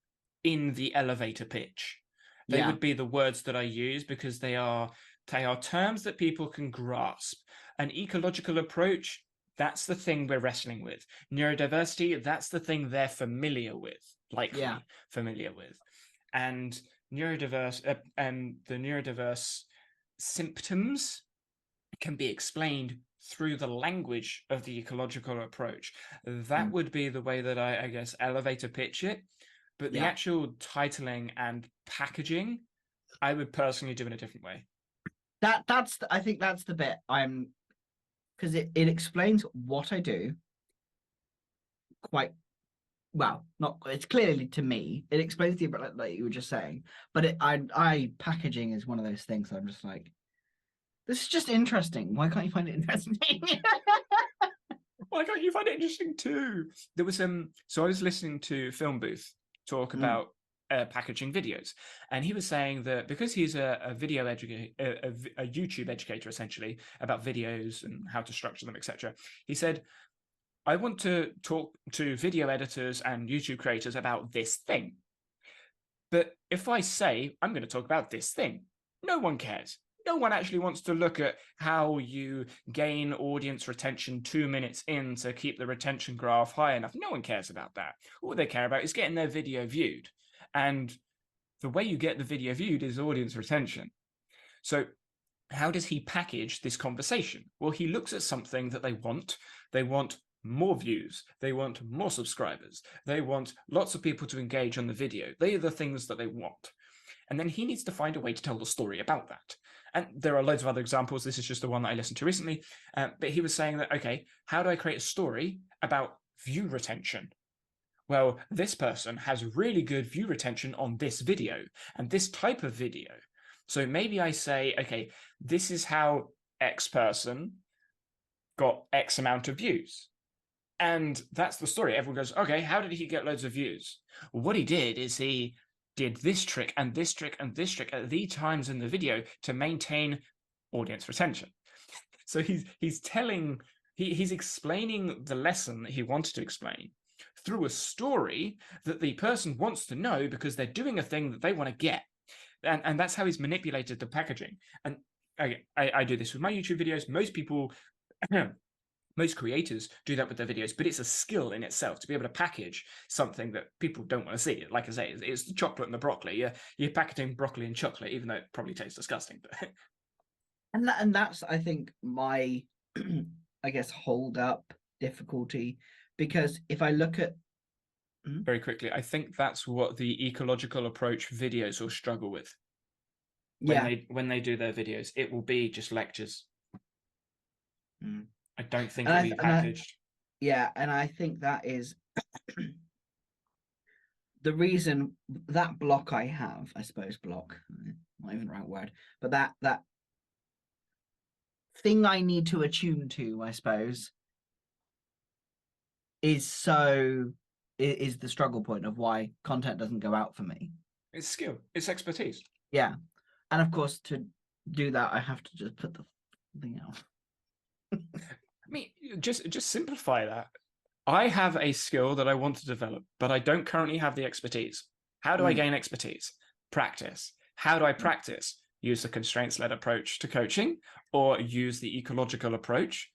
in the elevator pitch. They Yeah. would be the words that I use because they are terms that people can grasp. An ecological approach, that's the thing we're wrestling with. Neurodiversity, that's the thing they're familiar with, Yeah. likely familiar with. And the neurodiverse symptoms can be explained through the language of the ecological approach. That would be the way that I guess, elevator pitch it. But the Yeah. actual titling and packaging, I would personally do in a different way. I think that's the bit I'm because it explains what I do quite well. Not it's clearly to me. It explains the like you were just saying, but I packaging is one of those things I'm just like, this is just interesting. Why can't you find it interesting? Why can't you find it interesting too? There was so I was listening to Film Booth talk about packaging videos, and he was saying that because he's a video educator, a YouTube educator essentially about videos and how to structure them, etc. He said, I want to talk to video editors and YouTube creators about this thing. But if I say I'm going to talk about this thing, no one cares. No one actually wants to look at how you gain audience retention 2 minutes in to keep the retention graph high enough. No one cares about that. All they care about is getting their video viewed. And the way you get the video viewed is audience retention. So how does he package this conversation? Well, he looks at something that they want. They want more views. They want more subscribers. They want lots of people to engage on the video. They are the things that they want. And then he needs to find a way to tell the story about that. And there are loads of other examples. This is just the one that I listened to recently. But he was saying that, okay, how do I create a story about view retention? Well, this person has really good view retention on this video and this type of video. So maybe I say, okay, this is how X person got X amount of views. And that's the story. Everyone goes, okay, how did he get loads of views? Well, what he did is he did this trick and this trick and this trick at these times in the video to maintain audience retention. So he's explaining the lesson that he wanted to explain through a story that the person wants to know because they're doing a thing that they want to get. And that's how he's manipulated the packaging. And I do this with my YouTube videos. Most people most creators do that with their videos, but it's a skill in itself to be able to package something that people don't want to see. Like I say, it's the chocolate and the broccoli. You're packaging broccoli and chocolate, even though it probably tastes disgusting. But and that's I think my I guess hold up difficulty because if I look at very quickly, I think that's what the ecological approach videos will struggle with yeah when they do their videos. It will be just lectures. I don't think and it'll I, be and I packaged. yeah and I think that is the reason that block I have, I suppose block, not even the right word, but that thing I need to attune to, I suppose, is so is the struggle point of why content doesn't go out for me. It's skill. It's expertise. Yeah. And of course, to do that, I have to just put the thing out. I mean, just simplify that. I have a skill that I want to develop, but I don't currently have the expertise. How do I gain expertise? Practice. How do I practice? Use the constraints-led approach to coaching, or use the ecological approach.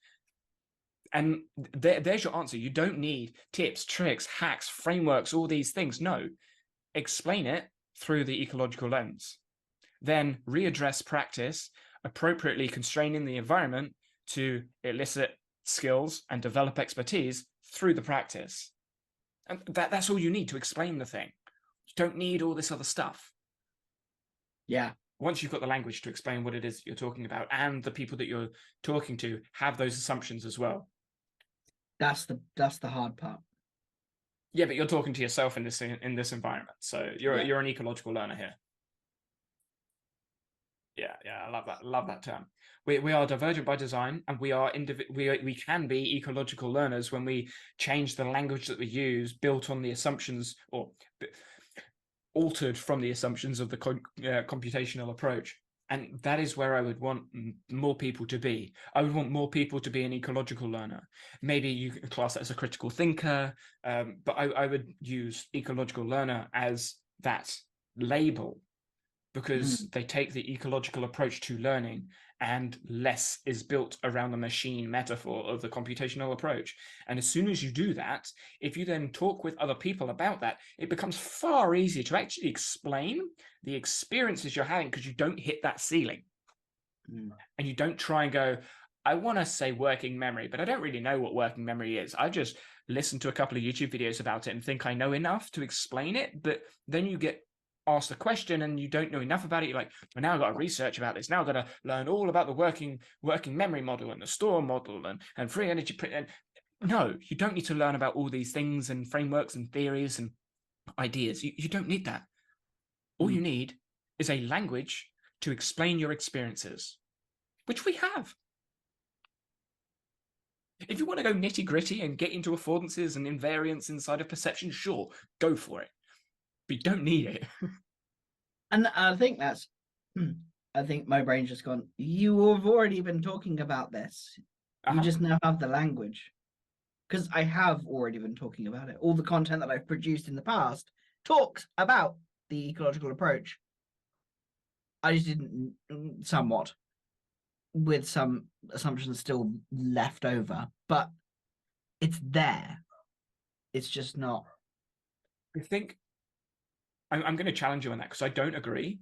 And there's your answer. You don't need tips, tricks, hacks, frameworks, all these things. No, explain it through the ecological lens. Then readdress practice, appropriately constraining the environment to elicit skills and develop expertise through the practice. And that's all you need to explain the thing. You don't need all this other stuff. Yeah. Once you've got the language to explain what it is you're talking about, and the people that you're talking to have those assumptions as well. That's the hard part. Yeah, but you're talking to yourself in this environment, so you're an ecological learner here. Yeah, I love that term. We are divergent by design, and we can be ecological learners when we change the language that we use, built on the assumptions or altered from the assumptions of the computational approach. And that is where I would want more people to be. I would want more people to be an ecological learner. Maybe you can class that as a critical thinker, but I would use ecological learner as that label, because they take the ecological approach to learning, and less is built around the machine metaphor of the computational approach. And as soon as you do that, if you then talk with other people about that, it becomes far easier to actually explain the experiences you're having, because you don't hit that ceiling. And you don't try and go, I want to say working memory, but I don't really know what working memory is. I just listened to a couple of YouTube videos about it and think I know enough to explain it. But then you get asked a question and you don't know enough about it. You're like, well, now I've got to research about this. Now I've got to learn all about the working memory model and the store model and free energy. And no, you don't need to learn about all these things and frameworks and theories and ideas. You don't need that. All you need is a language to explain your experiences, which we have. If you want to go nitty gritty and get into affordances and invariants inside of perception, sure, go for it. But you don't need it. And I think I think my brain's just gone, you have already been talking about this. You just now have the language. Because I have already been talking about it. All the content that I've produced in the past talks about the ecological approach. I just didn't, somewhat, with some assumptions still left over, but it's there. It's just not. I think I'm going to challenge you on that, because I don't agree.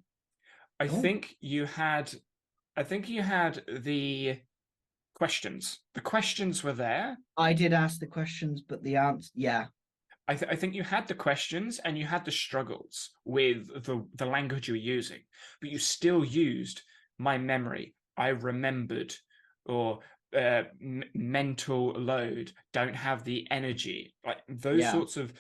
I think you had the questions. The questions were there. I did ask the questions, but the answer, yeah. I think you had the questions and you had the struggles with the language you were using, but you still used my memory, I remembered, or mental load, don't have the energy. Like those sorts of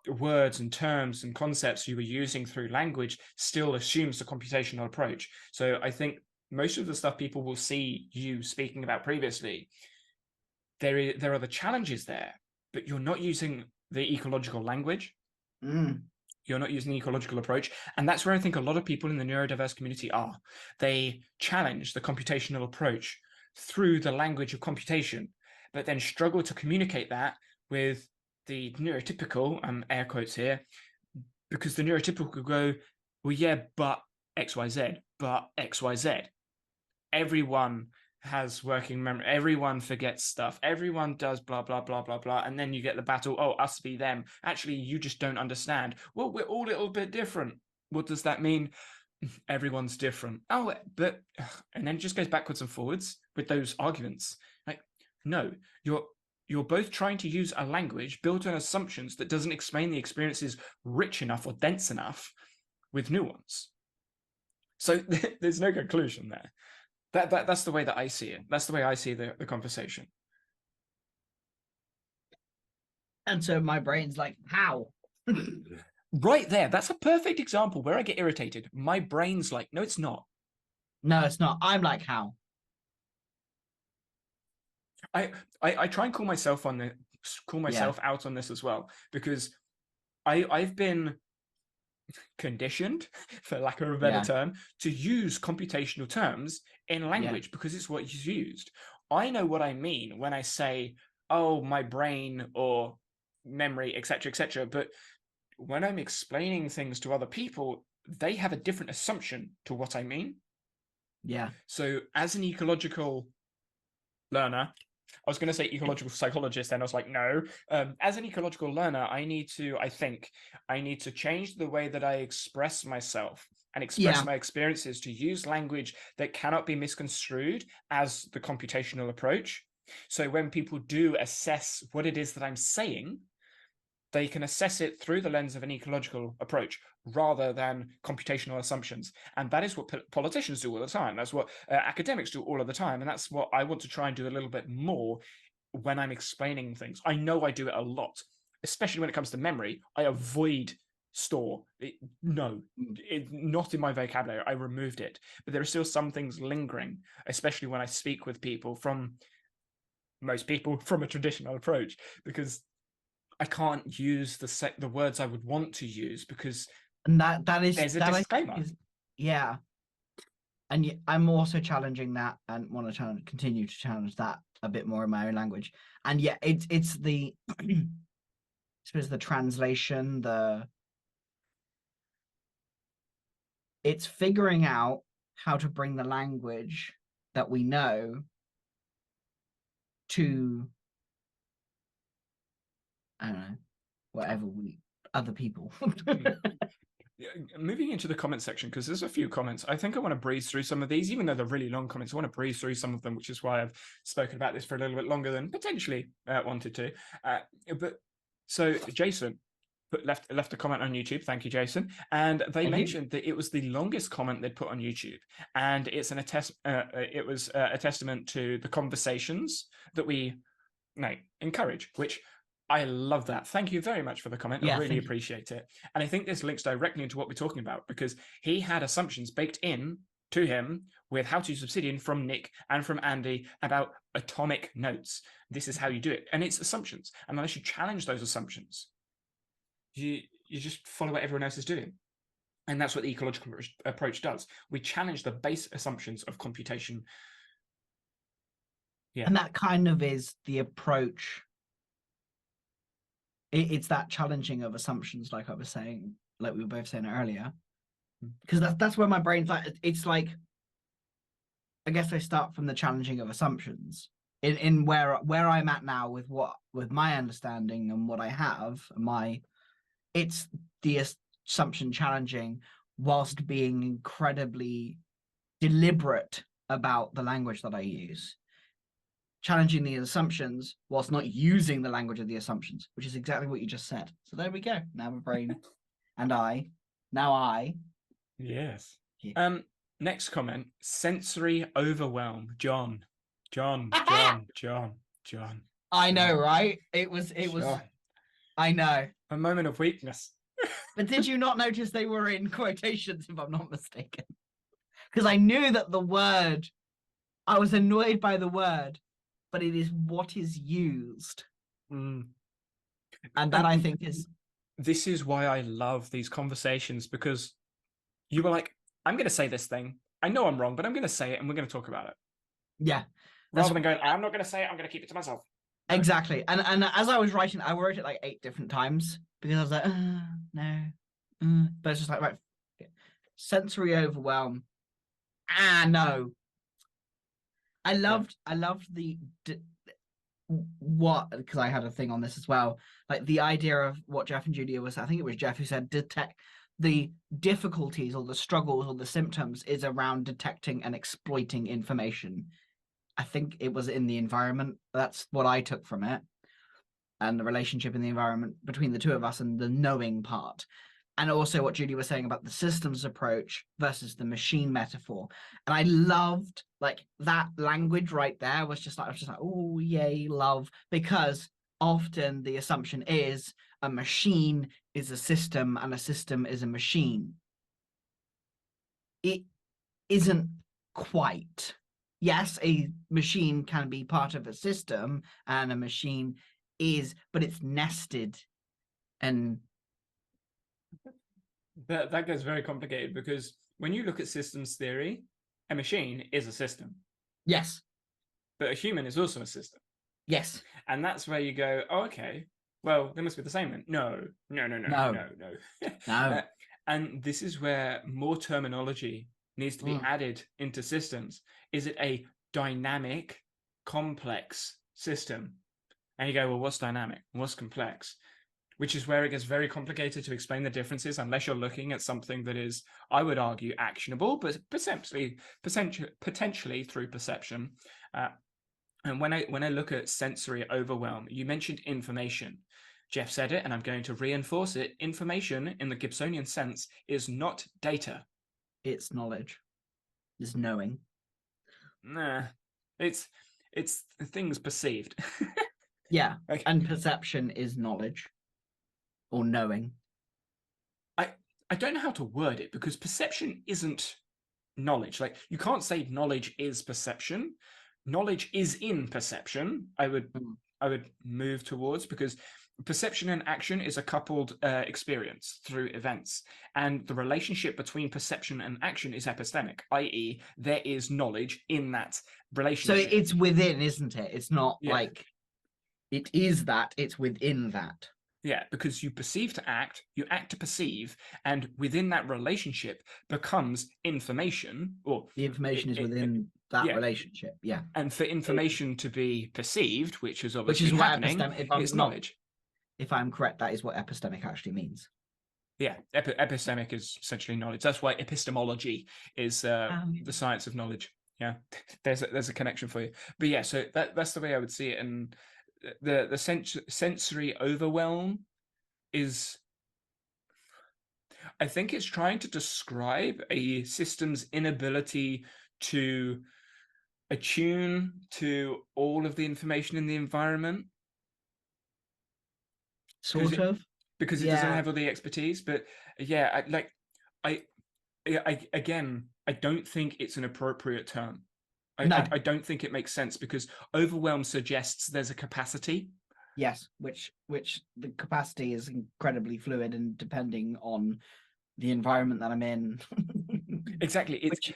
words and terms and concepts you were using through language still assumes the computational approach. So I think most of the stuff people will see you speaking about previously, there are the challenges there, but you're not using the ecological language. You're not using the ecological approach. And that's where I think a lot of people in the neurodiverse community are. They challenge the computational approach through the language of computation, but then struggle to communicate that with the neurotypical, air quotes here, because the neurotypical go, well, yeah, but XYZ, but XYZ. Everyone has working memory. Everyone forgets stuff. Everyone does blah, blah, blah, blah, blah. And then you get the battle, oh, us v them. Actually, you just don't understand. Well, we're all a little bit different. What does that mean? Everyone's different. Oh, but, and then it just goes backwards and forwards with those arguments. Like, no, you're both trying to use a language built on assumptions that doesn't explain the experiences rich enough or dense enough with nuance. So there's no conclusion there. That's the way that I see it. That's the way I see the conversation. And so my brain's like, how? Right there. That's a perfect example where I get irritated. My brain's like, no, it's not. No, it's not. I'm like, how? I try and call myself out on this as well, because I've been conditioned, for lack of a better Yeah. term, to use computational terms in language because it's what is used. I know what I mean when I say, oh, my brain or memory, etc., etc. But when I'm explaining things to other people, they have a different assumption to what I mean. Yeah. So, as an ecological learner, I was going to say ecological psychologist, and I was like, no. As an ecological learner, I need to change the way that I express myself and express Yeah. my experiences to use language that cannot be misconstrued as the computational approach. So when people do assess what it is that I'm saying, they can assess it through the lens of an ecological approach rather than computational assumptions. And that is what politicians do all the time. That's what academics do all of the time. And that's what I want to try and do a little bit more when I'm explaining things. I know I do it a lot, especially when it comes to memory. I avoid store. Not in my vocabulary. I removed it. But there are still some things lingering, especially when I speak with people from most people from a traditional approach, because I can't use the words I would want to use because And that is there's a that I think disclaimer. is, yeah. And I'm also challenging that and want to continue to challenge that a bit more in my own language. And yeah, it's the I suppose the translation, it's figuring out how to bring the language that we know to, I don't know, whatever other people. Moving into the comment section, because there's a few comments. I think I want to breeze through some of these, even though they're really long comments. I want to breeze through some of them, which is why I've spoken about this for a little bit longer than potentially wanted to. But so Jason left a comment on YouTube. Thank you, Jason. And they mentioned that it was the longest comment they'd put on YouTube, and it's it was a testament to the conversations that we encourage, which I love that. Thank you very much for the comment. I really appreciate it. And I think this links directly into what we're talking about because he had assumptions baked in to him with how to use Obsidian from Nick and from Andy about atomic notes. This is how you do it. And it's assumptions. And unless you challenge those assumptions, you just follow what everyone else is doing. And that's what the ecological approach does. We challenge the base assumptions of computation. Yeah. And that kind of is the approach. It's that challenging of assumptions, like I was saying, like we were both saying earlier. Because that's where my brain's like, it's like, I guess I start from the challenging of assumptions in where I'm at now with my understanding and what I have, it's the assumption challenging whilst being incredibly deliberate about the language that I use. Challenging the assumptions whilst not using the language of the assumptions, which is exactly what you just said. So there we go. Now my brain and I. Yes. Yeah. Next comment, sensory overwhelm. John. I know, right? It was I know. A moment of weakness. But did you not notice they were in quotations, if I'm not mistaken? Because I knew that I was annoyed by the word, but it is what is used. And that I think is... This is why I love these conversations, because you were like, I'm going to say this thing. I know I'm wrong, but I'm going to say it and we're going to talk about it. Yeah. Rather than going, I'm not going to say it, I'm going to keep it to myself. No. Exactly. And as I was writing, I wrote it like 8 different times because I was like, no. But it's just like, right, sensory overwhelm. No. I loved because I had a thing on this as well, like the idea of what Jeff and Julia was, I think it was Jeff who said detect the difficulties or the struggles or the symptoms is around detecting and exploiting information. I think it was in the environment. That's what I took from it, and the relationship in the environment between the two of us and the knowing part. And also what Judy was saying about the systems approach versus the machine metaphor. And I loved like that language right there was just like, I was just like, oh, yay, love. Because often the assumption is a machine is a system and a system is a machine. It isn't quite. Yes, a machine can be part of a system and a machine is, but it's nested and That gets very complicated because when you look at systems theory, a machine is a system, Yes. but a human is also a system. Yes. And that's where you go, oh, okay, well, they must be the same then. No, no, no, no, No. no, no. No. And this is where more terminology needs to be Mm. added into systems. Is it a dynamic, complex system? And you go, well, what's dynamic? What's complex? Which is where it gets very complicated to explain the differences unless you're looking at something that is, I would argue, actionable, but potentially through perception. And when I look at sensory overwhelm, you mentioned information. Jeff said it, and I'm going to reinforce it. Information, in the Gibsonian sense, is not data. It's knowledge. It's knowing. Nah, it's things perceived. Yeah. Like, And perception is knowledge or knowing. I don't know how to word it because perception isn't knowledge. Like, you can't say knowledge is perception. Knowledge is in perception. I would move towards, because perception and action is a coupled experience through events, and the relationship between perception and action is epistemic, i.e., there is knowledge in that So relationship. it's within, isn't it? It's not Yeah. like it is that, it's within that. Yeah, because you perceive to act, you act to perceive, and within that relationship becomes information, or The information is within that yeah. relationship. Yeah. And for information to be perceived, which is Which obviously is what happening, epistemic, it's knowledge. if I'm correct, that is what epistemic actually means. Yeah, epistemic is essentially knowledge. That's why epistemology is the science of knowledge. Yeah, there's a connection for you. But yeah, so that's the way I would see it. And the sensory overwhelm is, I think it's trying to describe a system's inability to attune to all of the information in the environment. Sort of. Because it doesn't have all the expertise. But yeah, I again, I don't think it's an appropriate term. I don't think it makes sense, because overwhelm suggests there's a capacity. Yes, which the capacity is incredibly fluid and depending on the environment that I'm in. Exactly. It's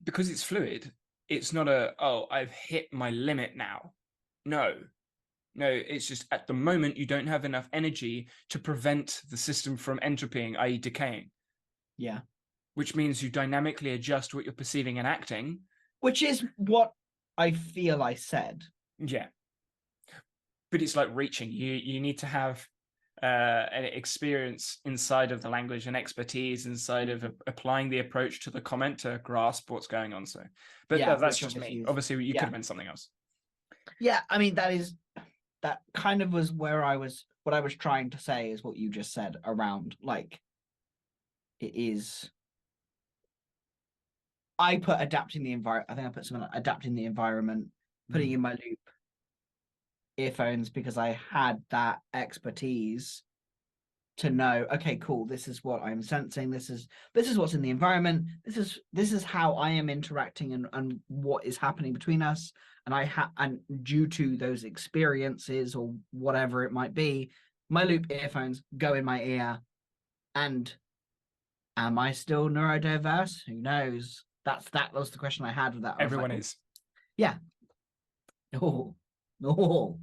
because it's fluid. It's not I've hit my limit now. No, it's just at the moment you don't have enough energy to prevent the system from entropying, i.e., decaying. Yeah. Which means you dynamically adjust what you're perceiving and acting. Which is what I feel I said. Yeah. But it's like reaching. You need to have an experience inside of the language and expertise inside of applying the approach to the comment to grasp what's going on. So, but Yeah, that's just me. Obviously, you could have meant something else. Yeah, I mean, that kind of was what I was trying to say is what you just said around, like, it is. I put adapting the environment. I think I put something like adapting the environment, putting in my loop earphones, because I had that expertise to know, okay, cool, this is what I'm sensing, this is what's in the environment, this is how I am interacting and what is happening between us. And due to those experiences or whatever it might be, my loop earphones go in my ear. And am I still neurodiverse? Who knows? That was the question I had with that. Everyone is. Yeah. No.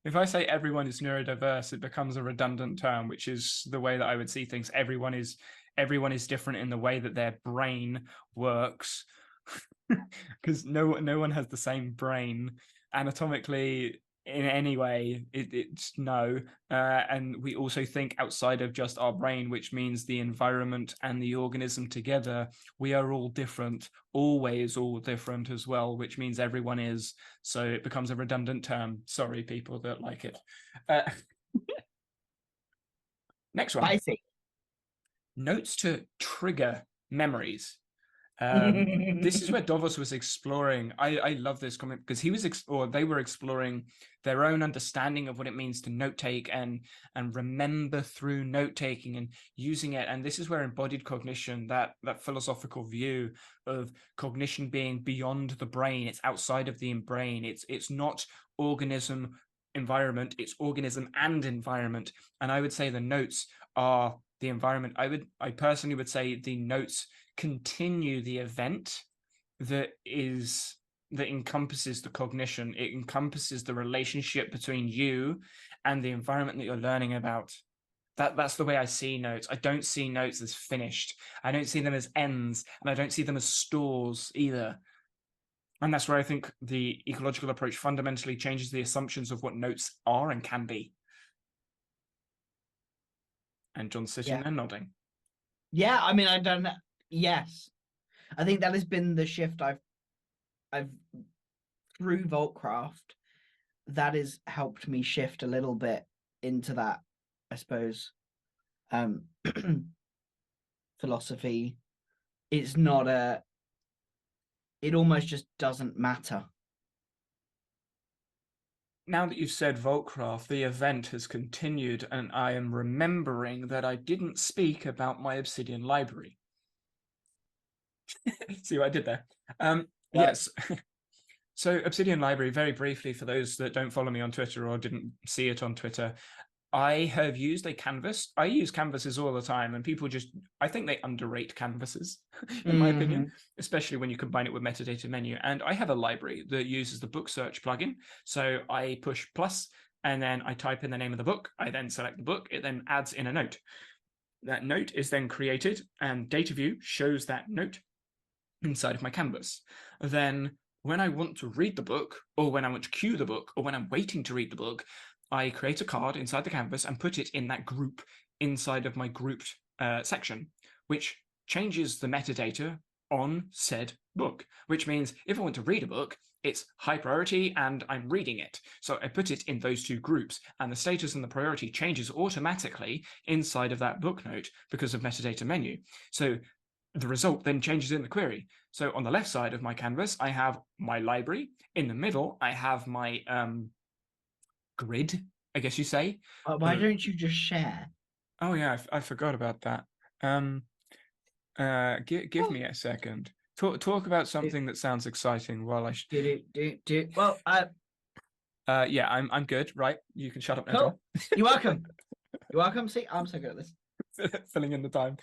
If I say everyone is neurodiverse, it becomes a redundant term, which is the way that I would see things. Everyone is different in the way that their brain works, because no one has the same brain anatomically in any way. It's no, and we also think outside of just our brain, which means the environment and the organism together. We are all different, always all different as well, which means everyone is. So it becomes a redundant term. Sorry, people that like it. Next one. Spicy. Notes to trigger memories. This is where Davos was exploring. I love this comment because they were exploring their own understanding of what it means to note take and remember through note taking and using it. And this is where embodied cognition, that philosophical view of cognition being beyond the brain, it's outside of the brain. It's not organism environment, it's organism and environment. And I would say the notes are the environment. I personally would say the notes continue the event that encompasses the cognition. It encompasses the relationship between you and the environment that you're learning about. That's the way I see notes. I don't see notes as finished. I don't see them as ends, and I don't see them as stores either. And that's where I think the ecological approach fundamentally changes the assumptions of what notes are and can be. And John's sitting there nodding. Yeah, I mean, I don't know. Yes. I think that has been the shift I've through Voltcraft that has helped me shift a little bit into that, I suppose. Philosophy. It's not it almost just doesn't matter. Now that you've said Voltcraft, the event has continued, and I am remembering that I didn't speak about my Obsidian Library. See what I did there? Yes. So Obsidian Library, very briefly, for those that don't follow me on Twitter or didn't see it on Twitter, I have used a canvas. I use canvases all the time, and people I think they underrate canvases, in my opinion, especially when you combine it with metadata menu. And I have a library that uses the book search plugin. So I push plus, and then I type in the name of the book. I then select the book. It then adds in a note. That note is then created, and data view shows that note inside of my canvas. Then when I want to read the book, or when I want to queue the book, or when I'm waiting to read the book, I create a card inside the canvas and put it in that group inside of my grouped section, which changes the metadata on said book, which means if I want to read a book, it's high priority and I'm reading it. So I put it in those two groups, and the status and the priority changes automatically inside of that book note because of metadata menu. So the result then changes in the query. So on the left side of my canvas, I have my library. In the middle, I have my grid, I guess you say. Why don't you just share? Oh yeah, I forgot about that. Give me a second. Talk about something that sounds exciting while I. Well, yeah, I'm good. Right, you can shut up now, cool. John. You're welcome. You're welcome. See, I'm so good at this. Filling in the time.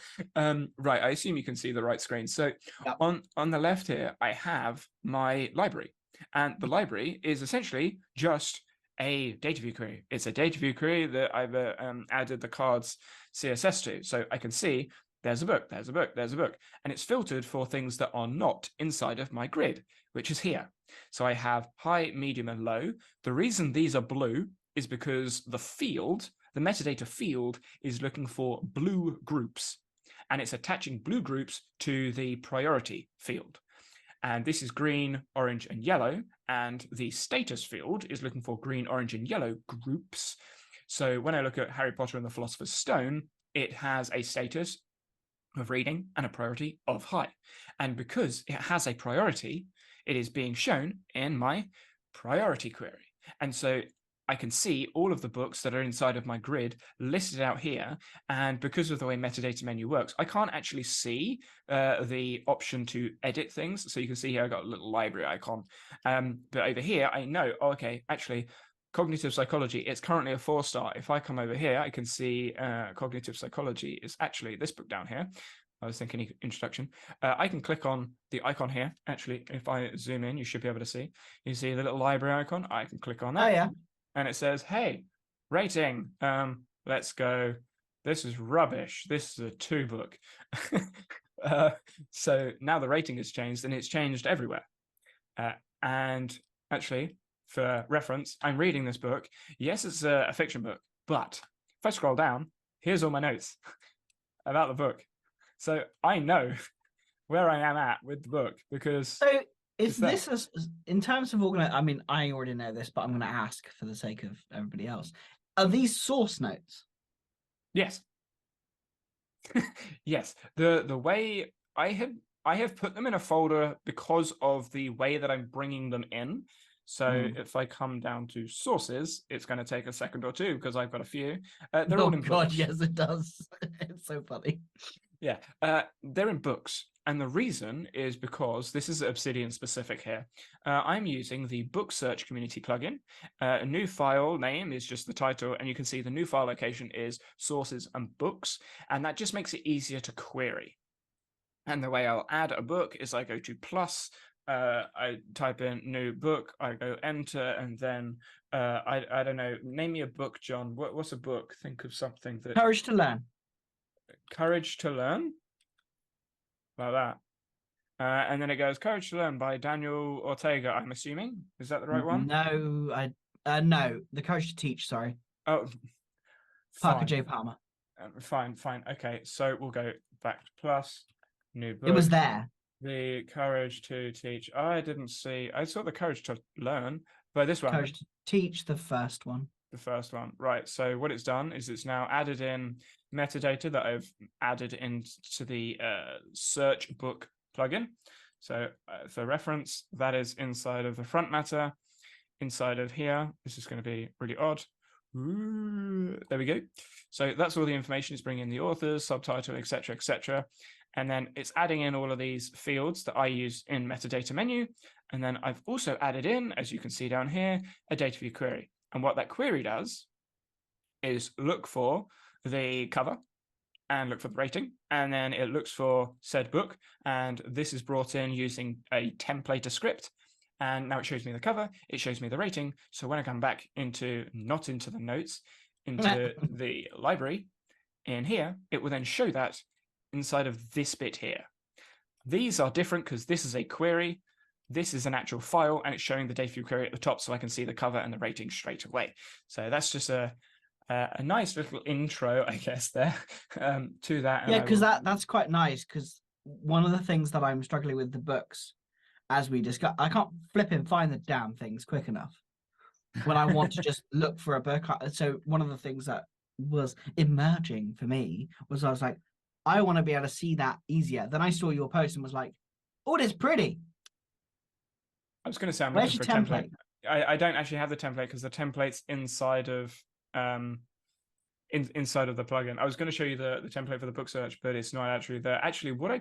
Right, I assume you can see the right screen. So Yep. on the left here, I have my library, and the library is essentially just a data view query. It's a data view query that I've added the cards CSS to, so I can see there's a book, there's a book, there's a book, and it's filtered for things that are not inside of my grid, which is here. So I have high, medium, and low. The reason these are blue is because the metadata field is looking for blue groups, and it's attaching blue groups to the priority field. And this is green, orange, and yellow, and the status field is looking for green, orange, and yellow groups. So when I look at Harry Potter and the Philosopher's Stone, it has a status of reading and a priority of high. And because it has a priority, it is being shown in my priority query. And so I can see all of the books that are inside of my grid listed out here. And because of the way metadata menu works, I can't actually see the option to edit things. So you can see here, I've got a little library icon. But over here, I know, okay, actually, cognitive psychology, it's currently a 4-star. If I come over here, I can see cognitive psychology is actually this book down here. I was thinking introduction. I can click on the icon here. Actually, if I zoom in, you should be able to see. You see the little library icon? I can click on that. Oh, yeah. And it says, hey, rating. Let's go. This is rubbish. This is a 2 book. So now the rating has changed, and it's changed everywhere. And actually, for reference, I'm reading this book. Yes, it's a fiction book, but if I scroll down, here's all my notes about the book. So I know where I am at with the book because. So is this in terms of I mean, I already know this, but I'm going to ask for the sake of everybody else. Are these source notes? Yes. Yes. The way I have put them in a folder because of the way that I'm bringing them in. So if I come down to sources, it's going to take a second or two because I've got a few. They're all in books. Yes, it does. It's so funny. Yeah, they're in books. And the reason is because this is Obsidian specific here. I'm using the book search community plugin. A new file name is just the title, and you can see the new file location is sources and books, and that just makes it easier to query. And the way I'll add a book is I go to plus, I type in new book, I go enter, and then I don't know, name me a book, John. What's a book? Think of something that Courage to Learn. Courage to Learn, like that. And then it goes Courage to Learn by Daniel Ortega, I'm assuming. Is that the right one? No, no, The Courage to Teach, sorry. Oh, Parker fine. J. Palmer. Fine. Okay, so we'll go back to plus, new book. It was there. The Courage to Teach. I didn't see. I saw the Courage to Learn, but this one. Courage to Teach, the first one. The first one, right. So what it's done is it's now added in metadata that I've added into the search book plugin. So for reference, that is inside of the front matter, inside of here. This is going to be really odd. Ooh, there we go. So that's all the information. It's bringing in the authors, subtitle, etc., etc. And then it's adding in all of these fields that I use in metadata menu. And then I've also added in, as you can see down here, a data view query. And what that query does is look for the cover and look for the rating. And then it looks for said book. And this is brought in using a template script. And now it shows me the cover, it shows me the rating. So when I come back not into the notes, into the library in here, it will then show that inside of this bit here. These are different because this is a query. This is an actual file, and it's showing the data view query at the top, so I can see the cover and the rating straight away. So that's just a nice little intro, I guess, there to that. Yeah, because that's quite nice, because one of the things that I'm struggling with the books, as we discussed, I can't flip and find the damn things quick enough when I want to just look for a book. So one of the things that was emerging for me was I was like, I want to be able to see that easier. Then I saw your post and was like, oh, it's pretty. I was going to say I'm Where's looking for a template. I don't actually have the template because the template's inside of inside of the plugin. I was going to show you the template for the book search, but it's not actually there. Actually, what I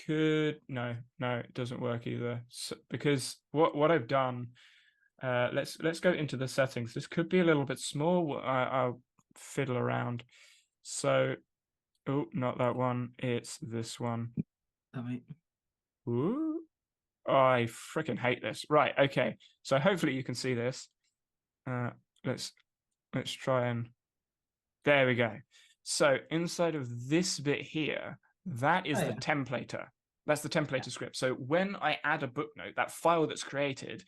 could no, it doesn't work either. So, because what I've done, let's go into the settings. This could be a little bit small. I'll fiddle around. So, oh, not that one. It's this one. Ooh. Oh, I freaking hate this. Right, okay. So hopefully you can see this. Let's try and there we go. So inside of this bit here, that is the templater. That's the templater script. So when I add a book note, that file that's created,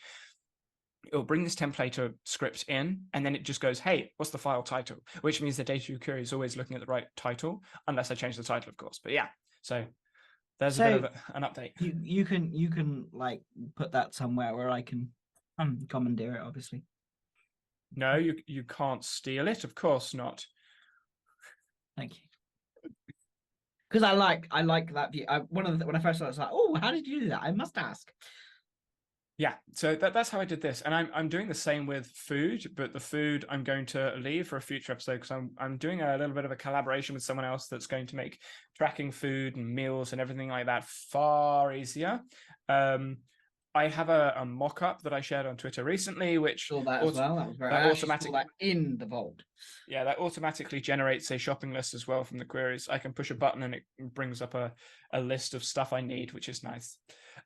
it'll bring this templater script in, and then it just goes, hey, what's the file title? Which means the data view query is always looking at the right title, unless I change the title, of course. But yeah, so there's a bit of an update. You can like put that somewhere where I can commandeer it, obviously. No, you can't steal it. Of course not. Thank you. Because I like that view. When I first saw it, I was like, oh, how did you do that? I must ask. Yeah, so that's how I did this, and I'm doing the same with food, but the food I'm going to leave for a future episode because I'm doing a little bit of a collaboration with someone else that's going to make tracking food and meals and everything like that far easier. I have a mock-up that I shared on Twitter recently, which saw that as well. That was very automatic. That in the vault. Yeah, that automatically generates a shopping list as well from the queries. I can push a button and it brings up a list of stuff I need, which is nice.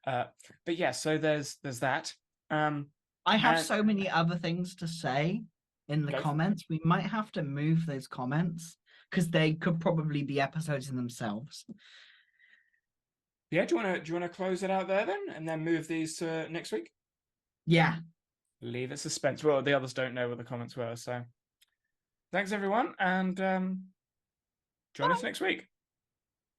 But yeah, so there's that. I have so many other things to say in the comments. We might have to move those comments because they could probably be episodes in themselves. Yeah, do you want to close it out there then, and then move these to next week? Yeah. Leave it suspense. Well, the others don't know what the comments were, so thanks everyone, and join us next week.